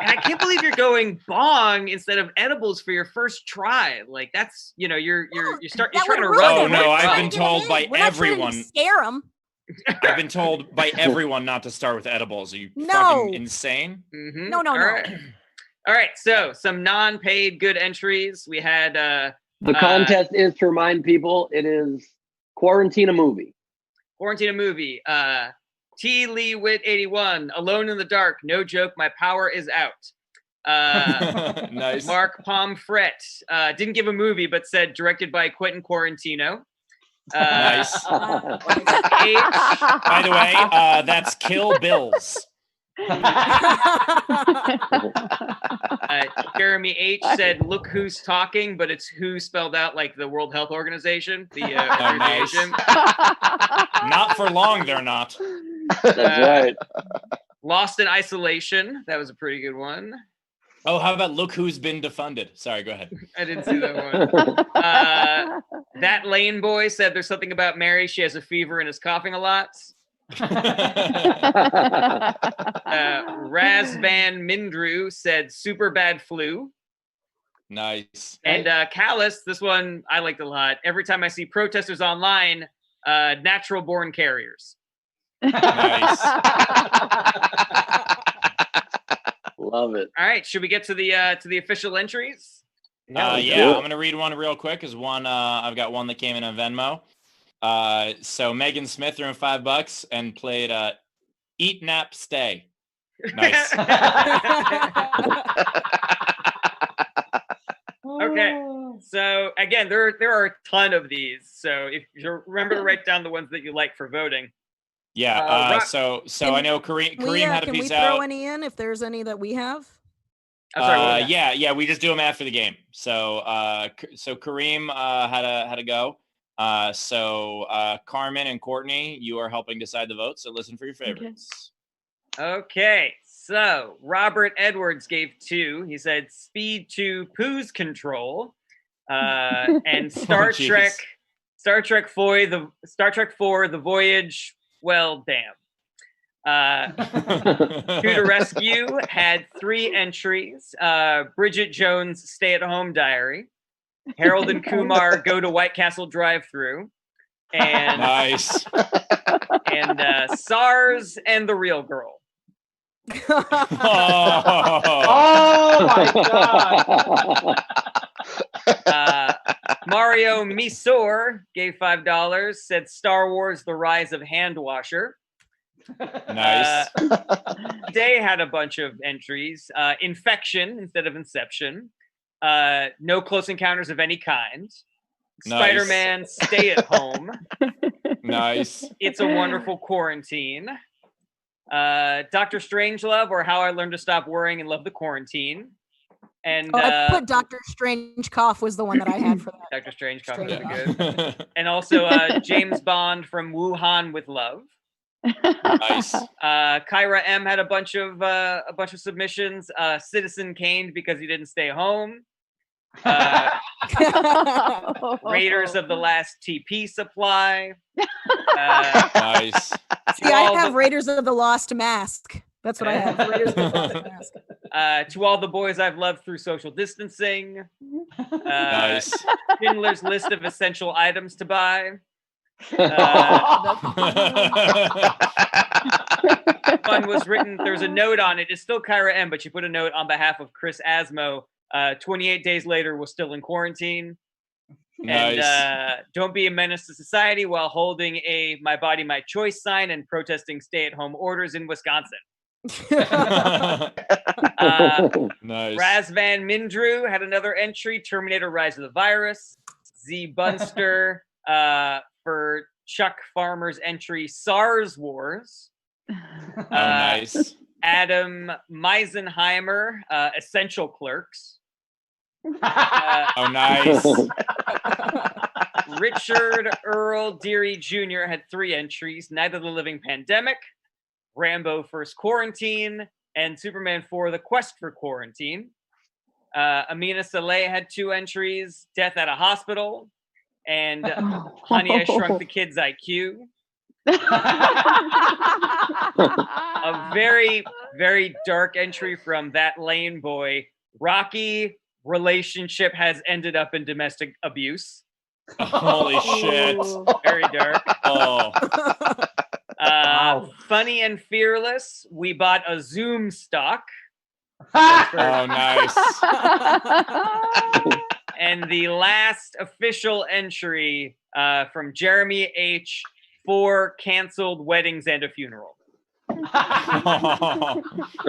And I can't believe you're going bong instead of edibles for your first try. Like that's, you're trying to run. Oh no, I've been told by everyone. Scare them. I've been told by everyone not to start with edibles. Are you fucking insane? Mm-hmm. No. All right. So some non-paid good entries. We had the contest is to remind people it is Quarantine a Movie. Quarantine a Movie. T. Lee Witt 81. Alone in the Dark. No joke. My power is out. Nice. Mark Pomfret. Didn't give a movie, but said directed by Quentin Quarantino. Nice. By the way, that's Kill Bills. Jeremy H said, "Look who's talking," but it's who spelled out like the World Health Organization. The organization. Not for long, they're not. That's right. Lost in Isolation. That was a pretty good one. Oh, how about Look Who's Been Defunded? Sorry, go ahead. I didn't see that one. That Lane Boy said, "There's something about Mary. She has a fever and is coughing a lot." Raz Van Mindrew said super bad flu. Nice. And Callus, this one I liked a lot. Every time I see protesters online, natural born carriers. Nice. Love it. All right, should we get to the official entries? Yeah, I'm gonna read one real quick because I've got one that came in on Venmo. So Megan Smith threw in $5 and played Eat, Nap, Stay. Nice. Okay. So again, there are a ton of these. So if you remember to write down the ones that you like for voting. Yeah. So I know Kareem had a piece out. Can we throw any in if there's any that we have? I'm sorry, yeah. We just do them after the game. So Kareem had to go. So Carmen and Courtney, you are helping decide the vote. So listen for your favorites. Okay. So Robert Edwards gave 2. He said Speed 2 Poo's Control, and Star Trek 4 The Voyage. Well, damn. To the Rescue had 3 entries. Bridget Jones' Stay-at-Home Diary. Harold and Kumar Go to White Castle Drive-Thru. And nice. And SARS and The Real Girl. Oh my God. Mario Misor gave $5, said Star Wars The Rise of Hand Washer. Nice. Day had a bunch of entries. Infection instead of Inception. No Close Encounters of Any Kind. Nice. Spider-Man Stay at Home. Nice. It's a Wonderful Quarantine. Dr. Strangelove or How I Learned to Stop Worrying and Love the Quarantine. And I put Dr. Strange Cough was the one that I had for that. Dr. Strange cough Strange would be good. And also James Bond from Wuhan with Love. Nice. Kyra M had a bunch of submissions. Citizen Kane because he didn't stay home. Raiders of the Last TP Supply. Nice. See, I have Raiders of the Lost Mask. That's what I have. Raiders of the Lost Mask. To all the boys I've loved through social distancing. Nice. Schindler's List of essential items to buy. One was written. There's a note on it. It's still Kyra M, but she put a note on behalf of Chris Asmo. 28 days later, we're still in quarantine. Nice. And don't be a menace to society while holding a "My Body, My Choice" sign and protesting stay-at-home orders in Wisconsin. Nice. Razvan Mindrew had another entry, Terminator Rise of the Virus. Z Bunster for Chuck Farmer's entry, SARS Wars. Nice. Adam Meisenheimer, Essential Clerks. Nice. Richard Earl Deary Jr. had 3 entries, Night of the Living Pandemic, Rambo First Quarantine, and Superman 4 The Quest for Quarantine. Amina Saleh had 2 entries, Death at a Hospital, and Honey, I Shrunk the Kid's IQ. A very, very dark entry from That Lane Boy. Rocky relationship has ended up in domestic abuse. Holy shit. Very dark. Oh. Funny and Fearless. We bought a Zoom stock. Oh, nice. And the last official entry from Jeremy H. 4 canceled weddings and a funeral. If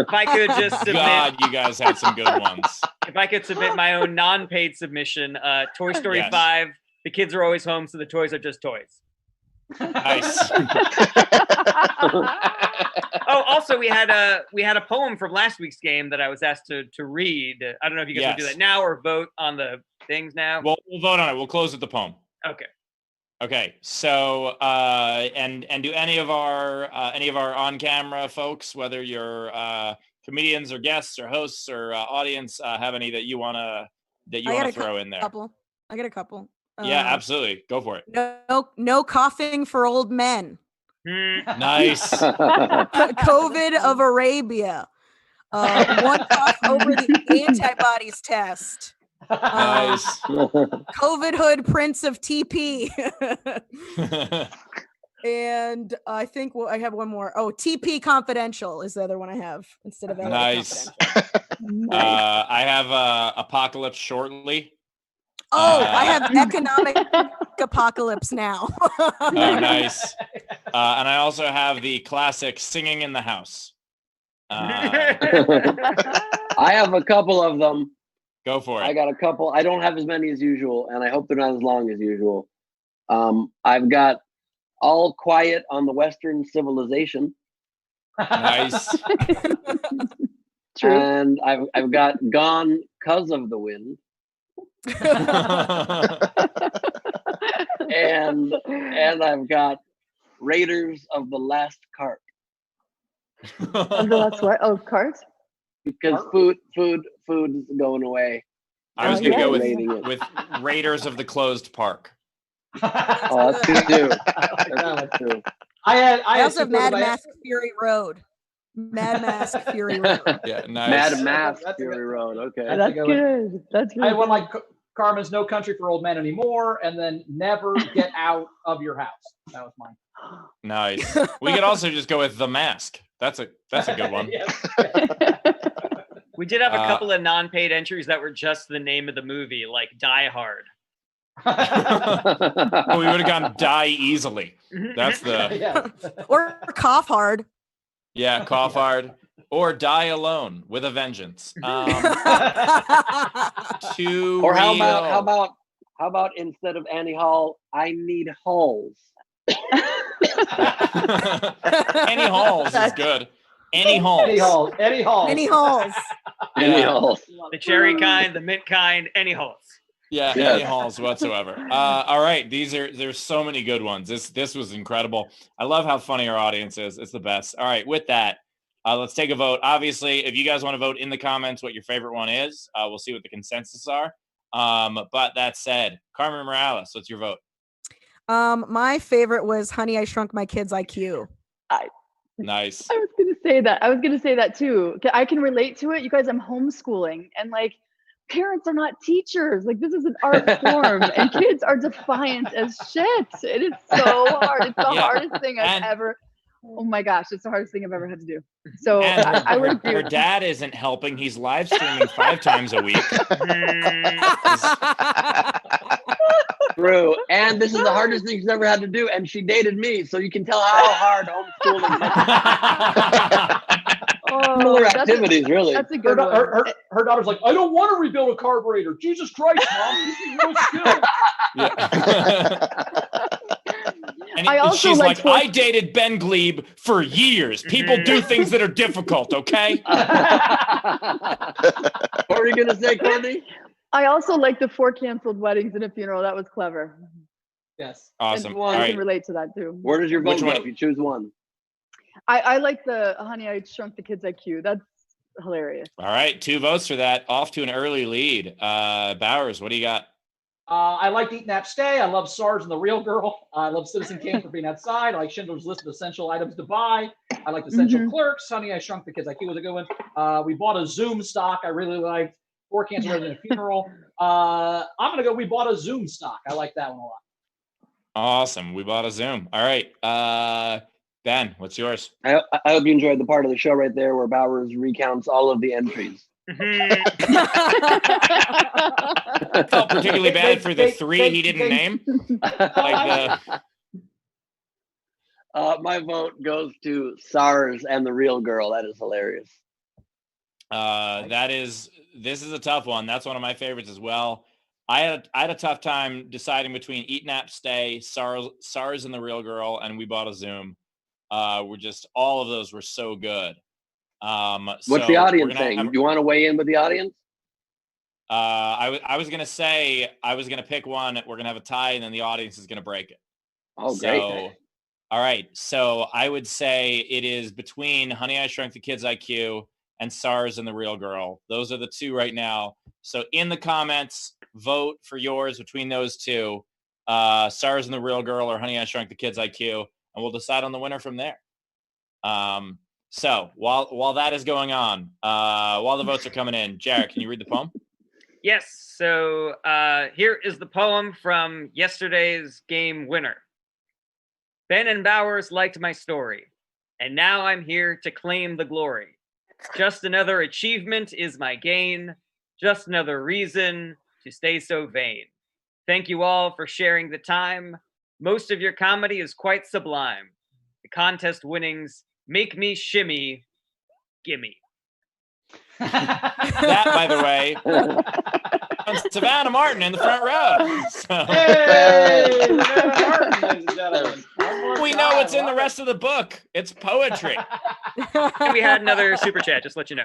I could just submit. God, you guys had some good ones. If I could submit my own non-paid submission, Toy Story 5. The kids are always home, so the toys are just toys. Nice. Oh, also we had a poem from last week's game that I was asked to read. I don't know if you guys will do that now or vote on the things now. Well, we'll vote on it. We'll close with the poem. Okay. Okay. So, and do any of our on-camera folks, whether you're comedians or guests or hosts or audience, have any that you want to throw in there? I got a couple. Yeah, absolutely. Go for it. No coughing for old men. Nice. COVID of Arabia. One cough over the antibodies test. Nice. COVID hood Prince of TP. And I think I have one more. Oh, TP Confidential is the other one I have instead of LA Nice. I have Apocalypse Shortly. Oh, I have Economic Apocalypse now. Oh, nice. And I also have the classic Singing in the House. I have a couple of them. Go for it. I got a couple. I don't have as many as usual, and I hope they're not as long as usual. I've got All Quiet on the Western Civilization. Nice. True. And I've got Gone 'Cause of the Wind. and I've got Raiders of the Last Cart. Of the last what? Oh, cart? Because food is going away. I was gonna go with with Raiders of the Closed Park. Oh, that's good too. That's good too. I also have Mad Mask Fury Road. Mad Mask Fury Road. Yeah, nice. Mad Mask Fury Road. Okay. That's good. That's good. I had one like Carmen's No Country for Old Men Anymore, and then Never Get Out of Your House. That was mine. Nice. We could also just go with The Mask. That's a good one. We did have a couple of non-paid entries that were just the name of the movie, like Die Hard. Well, we would have gone Die Easily. That's the or Cough Hard. Yeah, Cough Hard. Or Die Alone with a Vengeance. Or how about instead of Annie Hall, I Need Halls. Annie Halls is good. Any holes. Any holes. Any holes. Any holes. Any Yeah. holes. The cherry kind, the mint kind, any holes. Yeah, Yes. any holes whatsoever. All right, there's so many good ones. This was incredible. I love how funny our audience is. It's the best. All right, with that, let's take a vote. Obviously, if you guys want to vote in the comments what your favorite one is, we'll see what the consensus are. But that said, Carmen Morales, what's your vote? My favorite was Honey, I Shrunk My Kids IQ. Nice. I was gonna say that. I was gonna say that too. I can relate to it. You guys, I'm homeschooling, and like, parents are not teachers. Like, this is an art form, and kids are defiant as shit. It is so hard. It's the hardest thing I've ever. Oh my gosh, it's the hardest thing I've ever had to do. So I would agree. Her dad isn't helping. He's live streaming 5 times a week. True. And this is the hardest thing she's ever had to do. And she dated me. So you can tell how hard homeschooling is. Similar activities, really. That's a good one. Her daughter's like, I don't want to rebuild a carburetor. Jesus Christ, Mom. This is real skill. And she's like, I dated Ben Glebe for years. People do things that are difficult, okay? What were you going to say, Courtney? I also like the 4 canceled weddings and a funeral. That was clever. Yes. Awesome. I can relate to that too. Where does your vote go if you choose one? I like the Honey, I Shrunk the Kids IQ. That's hilarious. All right, 2 votes for that. Off to an early lead. Bowers, what do you got? I liked Eat Nap Stay. I love SARS and The Real Girl. I love Citizen Kane for being outside. I like Schindler's List of essential items to buy. I like Essential Clerks. Honey, I Shrunk the Kids IQ was a good one. We bought a Zoom stock. I really liked 4 Cancer Weddings and a Funeral. I'm going to go, we bought a Zoom stock. I like that one a lot. Awesome. We bought a Zoom. All right. Ben, what's yours? I hope you enjoyed the part of the show right there where Bowers recounts all of the entries. I felt particularly bad for the 3 he didn't name. My vote goes to SARS and The Real Girl. That is hilarious. This is a tough one. That's one of my favorites as well. I had a tough time deciding between Eat Nap Stay, SARS and The Real Girl, and We Bought a Zoom. All of those were so good. What's the audience saying? You want to weigh in with the audience? I was gonna say I was gonna pick one. We're gonna have a tie, and then the audience is gonna break it. Oh, great! All right. So I would say it is between Honey, I Shrunk the Kids IQ and SARS and The Real Girl. Those are the 2 right now. So in the comments, vote for yours between those 2, SARS and The Real Girl or Honey, I Shrunk the Kids IQ, and we'll decide on the winner from there. So while that is going on, while the votes are coming in, Jared, can you read the poem? Yes. So here is the poem from yesterday's game winner. Ben and Bowers liked my story, and now I'm here to claim the glory. Just another achievement is my gain, just another reason to stay so vain. Thank you all for sharing the time. Most of your comedy is quite sublime. The contest winnings make me shimmy, gimme. That, by the way, Savannah Martin in the front row. So. Hey, Savannah Martin, ladies and gentlemen. We know what's in the rest of the book. It's poetry. And we had another super chat, just to let you know.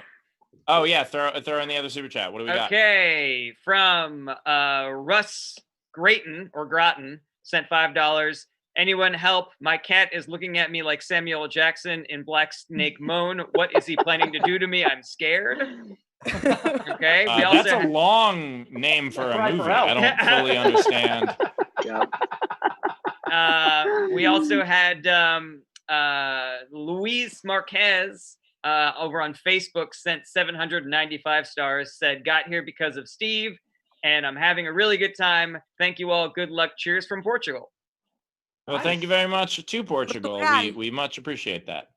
Oh, yeah, throw in the other super chat. What do we got? Okay, from Russ Grayton, or Groton, sent $5. Anyone help? My cat is looking at me like Samuel Jackson in Black Snake Moan. What is he planning to do to me? I'm scared. Okay. That's a long name for a movie. I don't fully understand. Yeah. We also had Luis Marquez over on Facebook sent 795 stars, said, got here because of Steve, and I'm having a really good time. Thank you all. Good luck. Cheers from Portugal. Well, thank you very much to Portugal. We much appreciate that.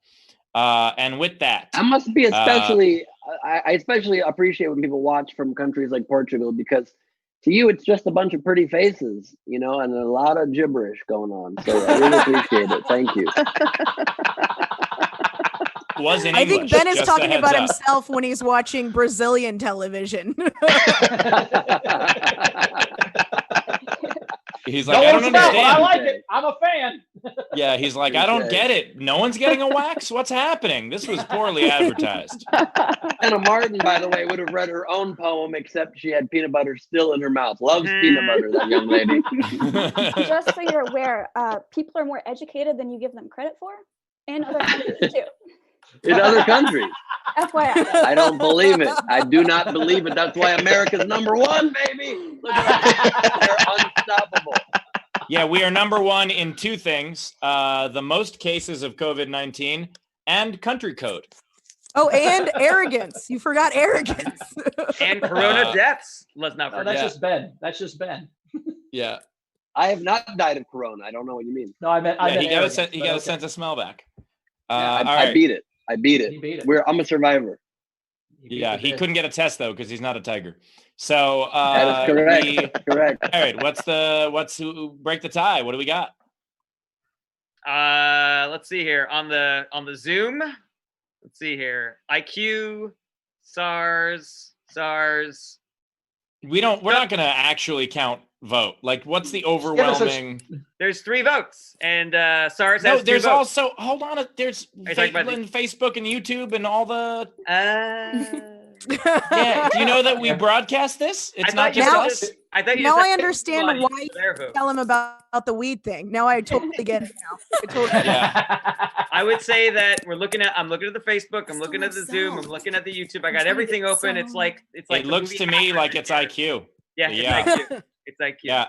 And with that, I must be especially, I especially appreciate when people watch from countries like Portugal, because to you, it's just a bunch of pretty faces, and a lot of gibberish going on. So I really appreciate it. Thank you. I think Ben is talking about himself when he's watching Brazilian television. He's like, I don't understand. I like it. I'm a fan. Yeah, he's like, I don't get it. No one's getting a wax? What's happening? This was poorly advertised. Anna Martin, by the way, would have read her own poem, except she had peanut butter still in her mouth. Loves peanut butter, that young lady. Just so you're aware, people are more educated than you give them credit for in other countries too. In other countries. FYI. I don't believe it. I do not believe it. That's why America's number one, baby. Look at that. They're unstoppable. Yeah, we are number one in two things, the most cases of COVID-19 and country code. Oh, and arrogance. You forgot arrogance. And corona deaths. Let's not forget. That's just Ben. That's just Ben. Yeah. I have not died of corona. I don't know what you mean. No, I meant he got arrogance, he got a sense of smell back. Yeah, all I right. beat it. I beat it. He beat it. I'm a survivor. Yeah, he couldn't get a test though because he's not a tiger. So that is correct. Correct. All right, what's break the tie? What do we got? Let's see here on the Zoom. Let's see here. IQ, SARS. We're not going to actually count vote. Like, what's the overwhelming? There's 3 votes, and SARS no, has 2 there's votes. also hold on. There's Facebook and YouTube and all the. Yeah, do you know that we broadcast this? It's not just us. I thought now I understand why you tell him about the weed thing. Now I totally get it now. I would say that I'm looking at the Facebook, I'm looking at the Zoom, I'm looking at the YouTube. I got everything open. It's like it looks to me like it's IQ. Yeah, IQ. It's IQ. Yeah,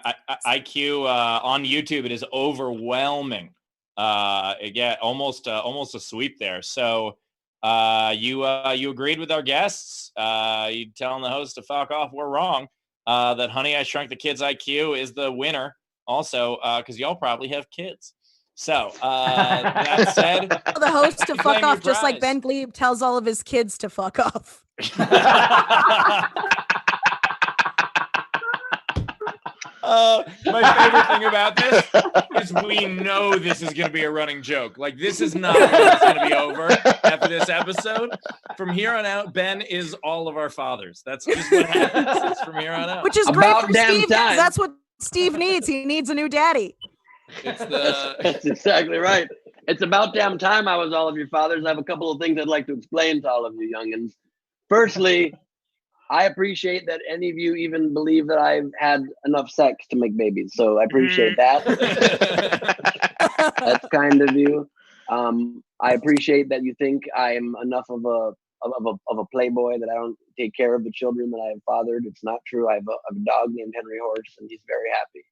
IQ on YouTube. It is overwhelming. Yeah, almost a sweep there. So you agreed with our guests. You telling the host to fuck off. We're wrong. That Honey, I Shrunk the Kids IQ is the winner. Also, because y'all probably have kids. So that said, the host to fuck off, just like Ben Glebe tells all of his kids to fuck off. My favorite thing about this is we know this is going to be a running joke. Like, this is not it's going to be over after this episode. From here on out, Ben is all of our fathers. That's just what happens. It's from here on out. Which is great for Steve, because that's what Steve needs. He needs a new daddy. That's exactly right. It's about damn time I was all of your fathers. I have a couple of things I'd like to explain to all of you youngins. Firstly, I appreciate that any of you even believe that I've had enough sex to make babies. So I appreciate that. That's kind of you. I appreciate that you think I'm enough of a playboy that I don't take care of the children that I have fathered. It's not true. I have a dog named Henry Horse, and he's very happy.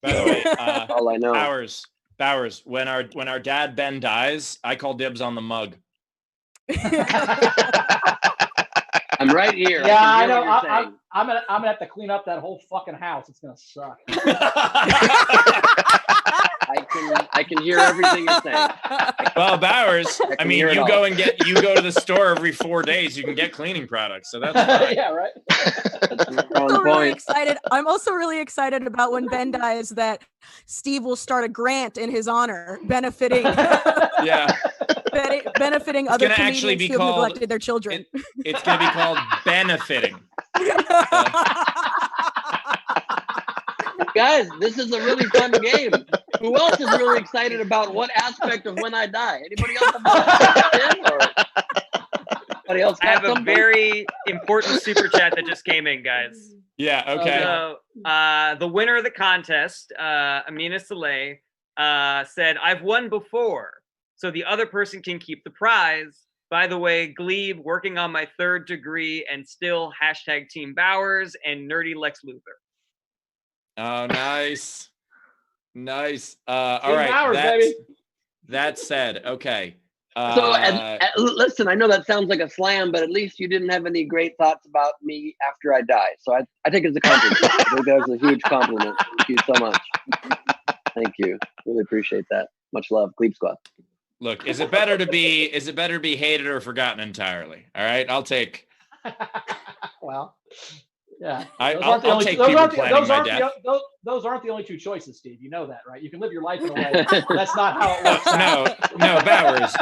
By the way, all I know. Bowers. When our dad Ben dies, I call dibs on the mug. I'm right here. Yeah, I know. I'm gonna have to clean up that whole fucking house. It's gonna suck. I can hear everything you're saying. Well, Bowers, I mean, you go to the store every 4 days. You can get cleaning products, so that's fine. Yeah, right. I'm also really excited about when Ben dies that Steve will start a grant in his honor, benefiting. Yeah. Benefiting other comedians who have neglected their children. It's going to be called benefiting. Guys, this is a really fun game. Who else is really excited about what aspect of when I die? Anybody else? Anybody else? I have a very important super chat that just came in, guys. Yeah. Okay. So, the winner of the contest, Amina Saleh, said, "I've won before, so the other person can keep the prize. By the way, Glebe working on my 3rd degree and still # Team Bowers and nerdy Lex Luthor." Oh, nice. Nice. All right. Bowers, that said, okay. So listen, I know that sounds like a slam, but at least you didn't have any great thoughts about me after I die. So I take it as a compliment. I think that was a huge compliment. Thank you so much. Thank you. Really appreciate that. Much love. Glebe Squad. Look, is it better to be hated or forgotten entirely? All right, I'll take. Well, yeah. I'll take people planning my death. Those aren't the only 2 choices, Steve. You know that, right? You can live your life in a way. That's not how it works. No,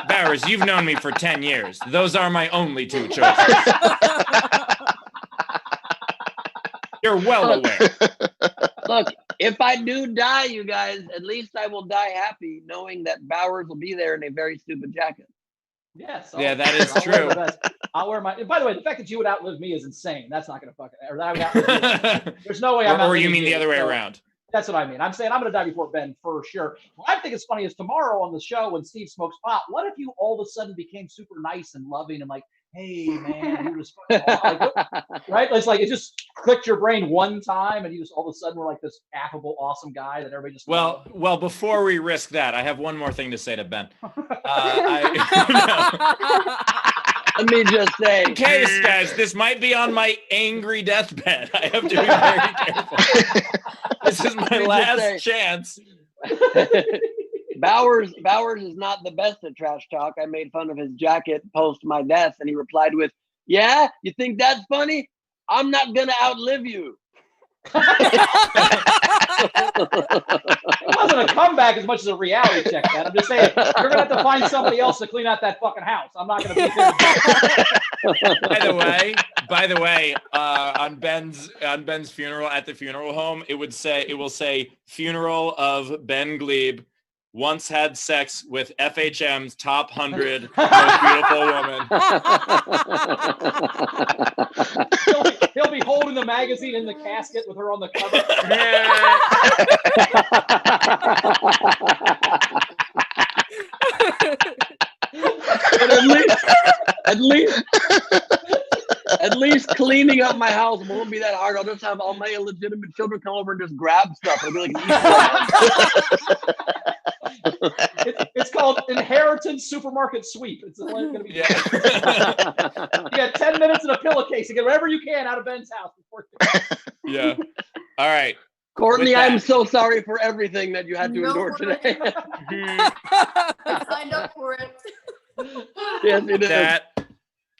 Bowers, you've known me for 10 years. Those are my only 2 choices. You're well aware. Look, If I do die, you guys, at least I will die happy, knowing that Bowers will be there in a very stupid jacket. Yes. Yeah, that is I'll wear true. the best. I'll wear my. By the way, the fact that you would outlive me is insane. That's not going to fucking. Or that I would outlive you. There's no way I'm. Or you outliving mean the other way so around? That's what I mean. I'm saying I'm going to die before Ben for sure. What I think is funny is tomorrow on the show when Steve smokes pot. What if you all of a sudden became super nice and loving and like, hey man, you just like, right? It's like it just clicked your brain one time and you just all of a sudden were like this affable, awesome guy that everybody just. Well, before we risk that, I have one more thing to say to Ben. Let me just say, in case, guys, this might be on my angry deathbed. I have to be very careful. This is my last chance. Bowers is not the best at trash talk. I made fun of his jacket post my death, and he replied with, "Yeah, you think that's funny? I'm not gonna outlive you." It wasn't a comeback as much as a reality check, man. I'm just saying you're gonna have to find somebody else to clean out that fucking house. I'm not gonna be there. By the way, on Ben's funeral at the funeral home, it will say funeral of Ben Glebe, once had sex with FHM's top 100 most beautiful woman. He'll be holding the magazine in the casket with her on the cover. But at least cleaning up my house won't be that hard. I'll just have all my illegitimate children come over and just grab stuff. It'll be like it's called inheritance supermarket sweep. It's going to be. Yeah. You got 10 minutes in a pillowcase to get whatever you can out of Ben's house before. Yeah. All right. Courtney, I'm so sorry for everything that you had to endure today. I signed up for it. Yes, it is.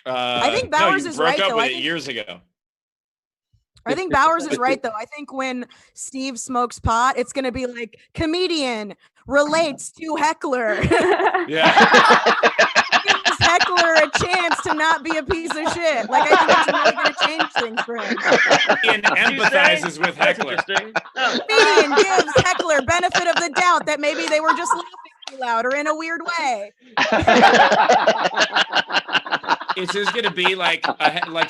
I think Bowers is right, though. I think years ago. I think Bowers is right, though. I think when Steve smokes pot, it's going to be like comedian relates to heckler. Yeah. Gives heckler a chance to not be a piece of shit. Like, I think it's really going to change things for him. Comedian empathizes with heckler. Comedian gives heckler benefit of the doubt that maybe they were just laughing too loud or in a weird way. It's just gonna be like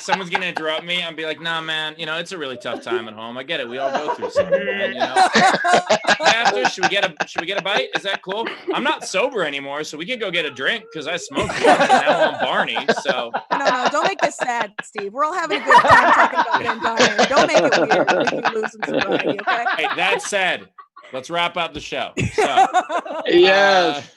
someone's gonna interrupt me and be like, "Nah, man, it's a really tough time at home. I get it. We all go through something, man, After, should we get a bite? Is that cool? I'm not sober anymore, so we can go get a drink because I smoked once and now I'm Barney. So no, don't make this sad, Steve. We're all having a good time talking about Ben dying. Don't make it weird. Make you lose some sobriety, okay? Hey, that said, let's wrap up the show. So, yes.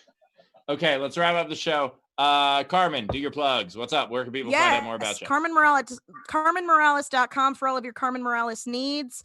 Okay, let's wrap up the show. Carmen, do your plugs. What's up? Where can people find out more about you? CarmenMorales.com for all of your Carmen Morales needs.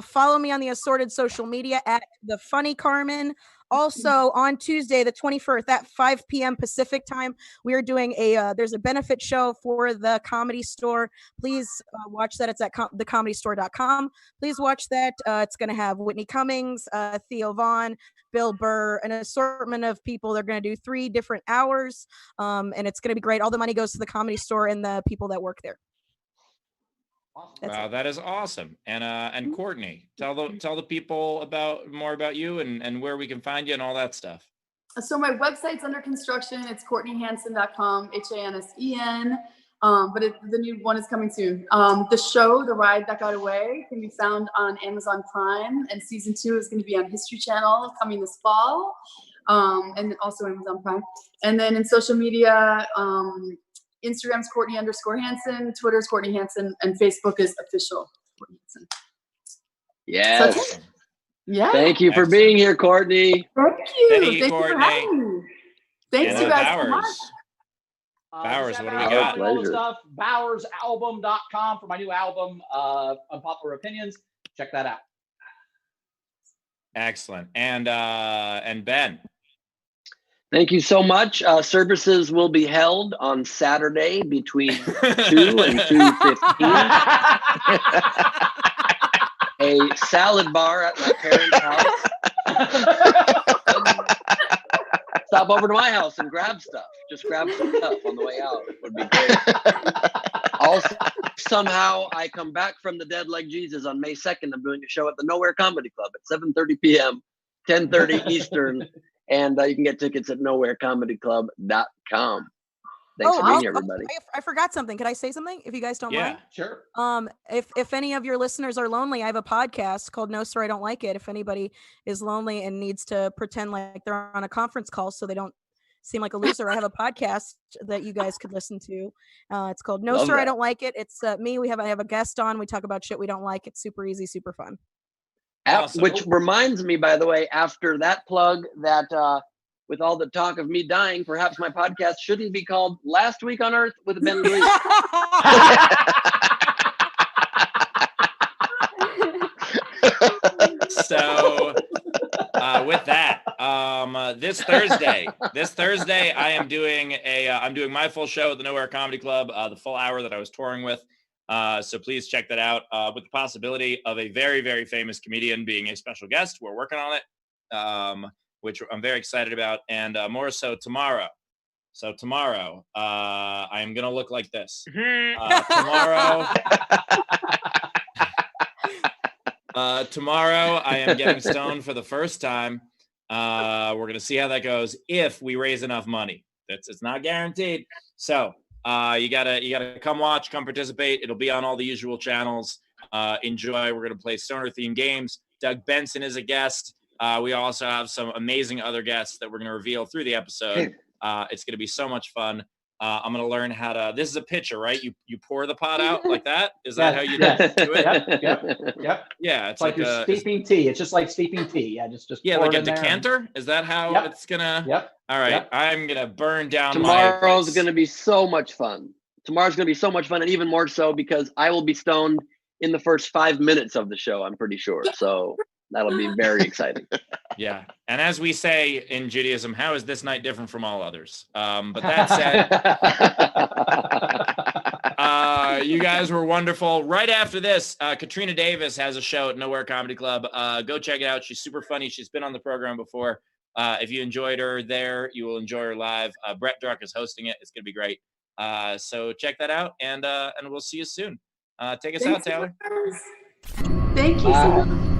Follow me on the assorted social media at The Funny Carmen. Also on Tuesday, the 21st at 5 p.m. Pacific time, we are doing there's a benefit show for the Comedy Store. Please watch that. It's at thecomedystore.com. Please watch that. It's going to have Whitney Cummings, Theo Vaughn, Bill Burr, an assortment of people. They're going to do 3 different hours, and it's going to be great. All the money goes to the Comedy Store and the people that work there. Wow, that is awesome. And Courtney, tell the people more about you and where we can find you and all that stuff. So my website's under construction. It's CourtneyHansen.com, Hansen. But the new one is coming soon. The show, The Ride That Got Away, can be found on Amazon Prime, and season 2 is going to be on History Channel coming this fall, and also Amazon Prime. And then in social media, Instagram's Courtney_Hansen, Twitter's Courtney Hansen, and Facebook is official Courtney Hansen. Yes. So, yeah. Thank you for being here, Courtney. Thank you. Thank you Courtney. for having me. Thanks, you guys so much. Bowers, what do we got? All the stuff, BowersAlbum.com for my new album, Unpopular Opinions. Check that out. Excellent. And Ben. Thank you so much. Services will be held on Saturday between 2 and 2:15. A salad bar at my parents' house. Stop over to my house and grab stuff. Just grab some stuff on the way out. It would be great. Also, somehow I come back from the dead like Jesus on May 2nd, I'm doing a show at the Nowhere Comedy Club at 7:30 p.m., 10:30 Eastern. And you can get tickets at nowherecomedyclub.com. Thanks for being here, everybody. I forgot something. Could I say something if you guys don't mind? Sure. If any of your listeners are lonely, I have a podcast called No Sir, I Don't Like It. If anybody is lonely and needs to pretend like they're on a conference call so they don't seem like a loser, I have a podcast that you guys could listen to. It's called No Sir, I Don't Like It. It's me. I have a guest on. We talk about shit we don't like. It's super easy, super fun. Awesome. Which reminds me, by the way, after that plug, that with all the talk of me dying, perhaps my podcast shouldn't be called Last Week on Earth with Ben Glee. So with that, this Thursday, I am doing I'm doing my full show at the Nowhere Comedy Club, the full hour that I was touring with. So please check that out, with the possibility of a very, very famous comedian being a special guest. We're working on it, which I'm very excited about, and more so tomorrow. So tomorrow, I am going to look like this. Tomorrow, I am getting stoned for the first time. We're going to see how that goes if we raise enough money. It's not guaranteed. So you gotta come watch, come participate. It'll be on all the usual channels. Enjoy. We're gonna play stoner themed games. Doug Benson is a guest. We also have some amazing other guests that we're gonna reveal through the episode. It's gonna be so much fun. I'm gonna learn how to. This is a pitcher, right? You pour the pot out like that. Is that how you do it? Yep. Yeah, it's like you're steeping tea. It's just like steeping tea. Yeah, just yeah, like a decanter. Is that how it's gonna? Yep. All right, yep. I'm gonna burn down. Tomorrow's gonna be so much fun. Tomorrow's gonna be so much fun, and even more so because I will be stoned in the first 5 minutes of the show. I'm pretty sure. So that'll be very exciting. Yeah, and as we say in Judaism, how is this night different from all others? But that said, you guys were wonderful. Right after this, Katrina Davis has a show at Nowhere Comedy Club. Go check it out. She's super funny. She's been on the program before. If you enjoyed her there, you will enjoy her live. Brett Druck is hosting it. It's going to be great. So check that out, and we'll see you soon. Take us out, Taylor. Thank you so much.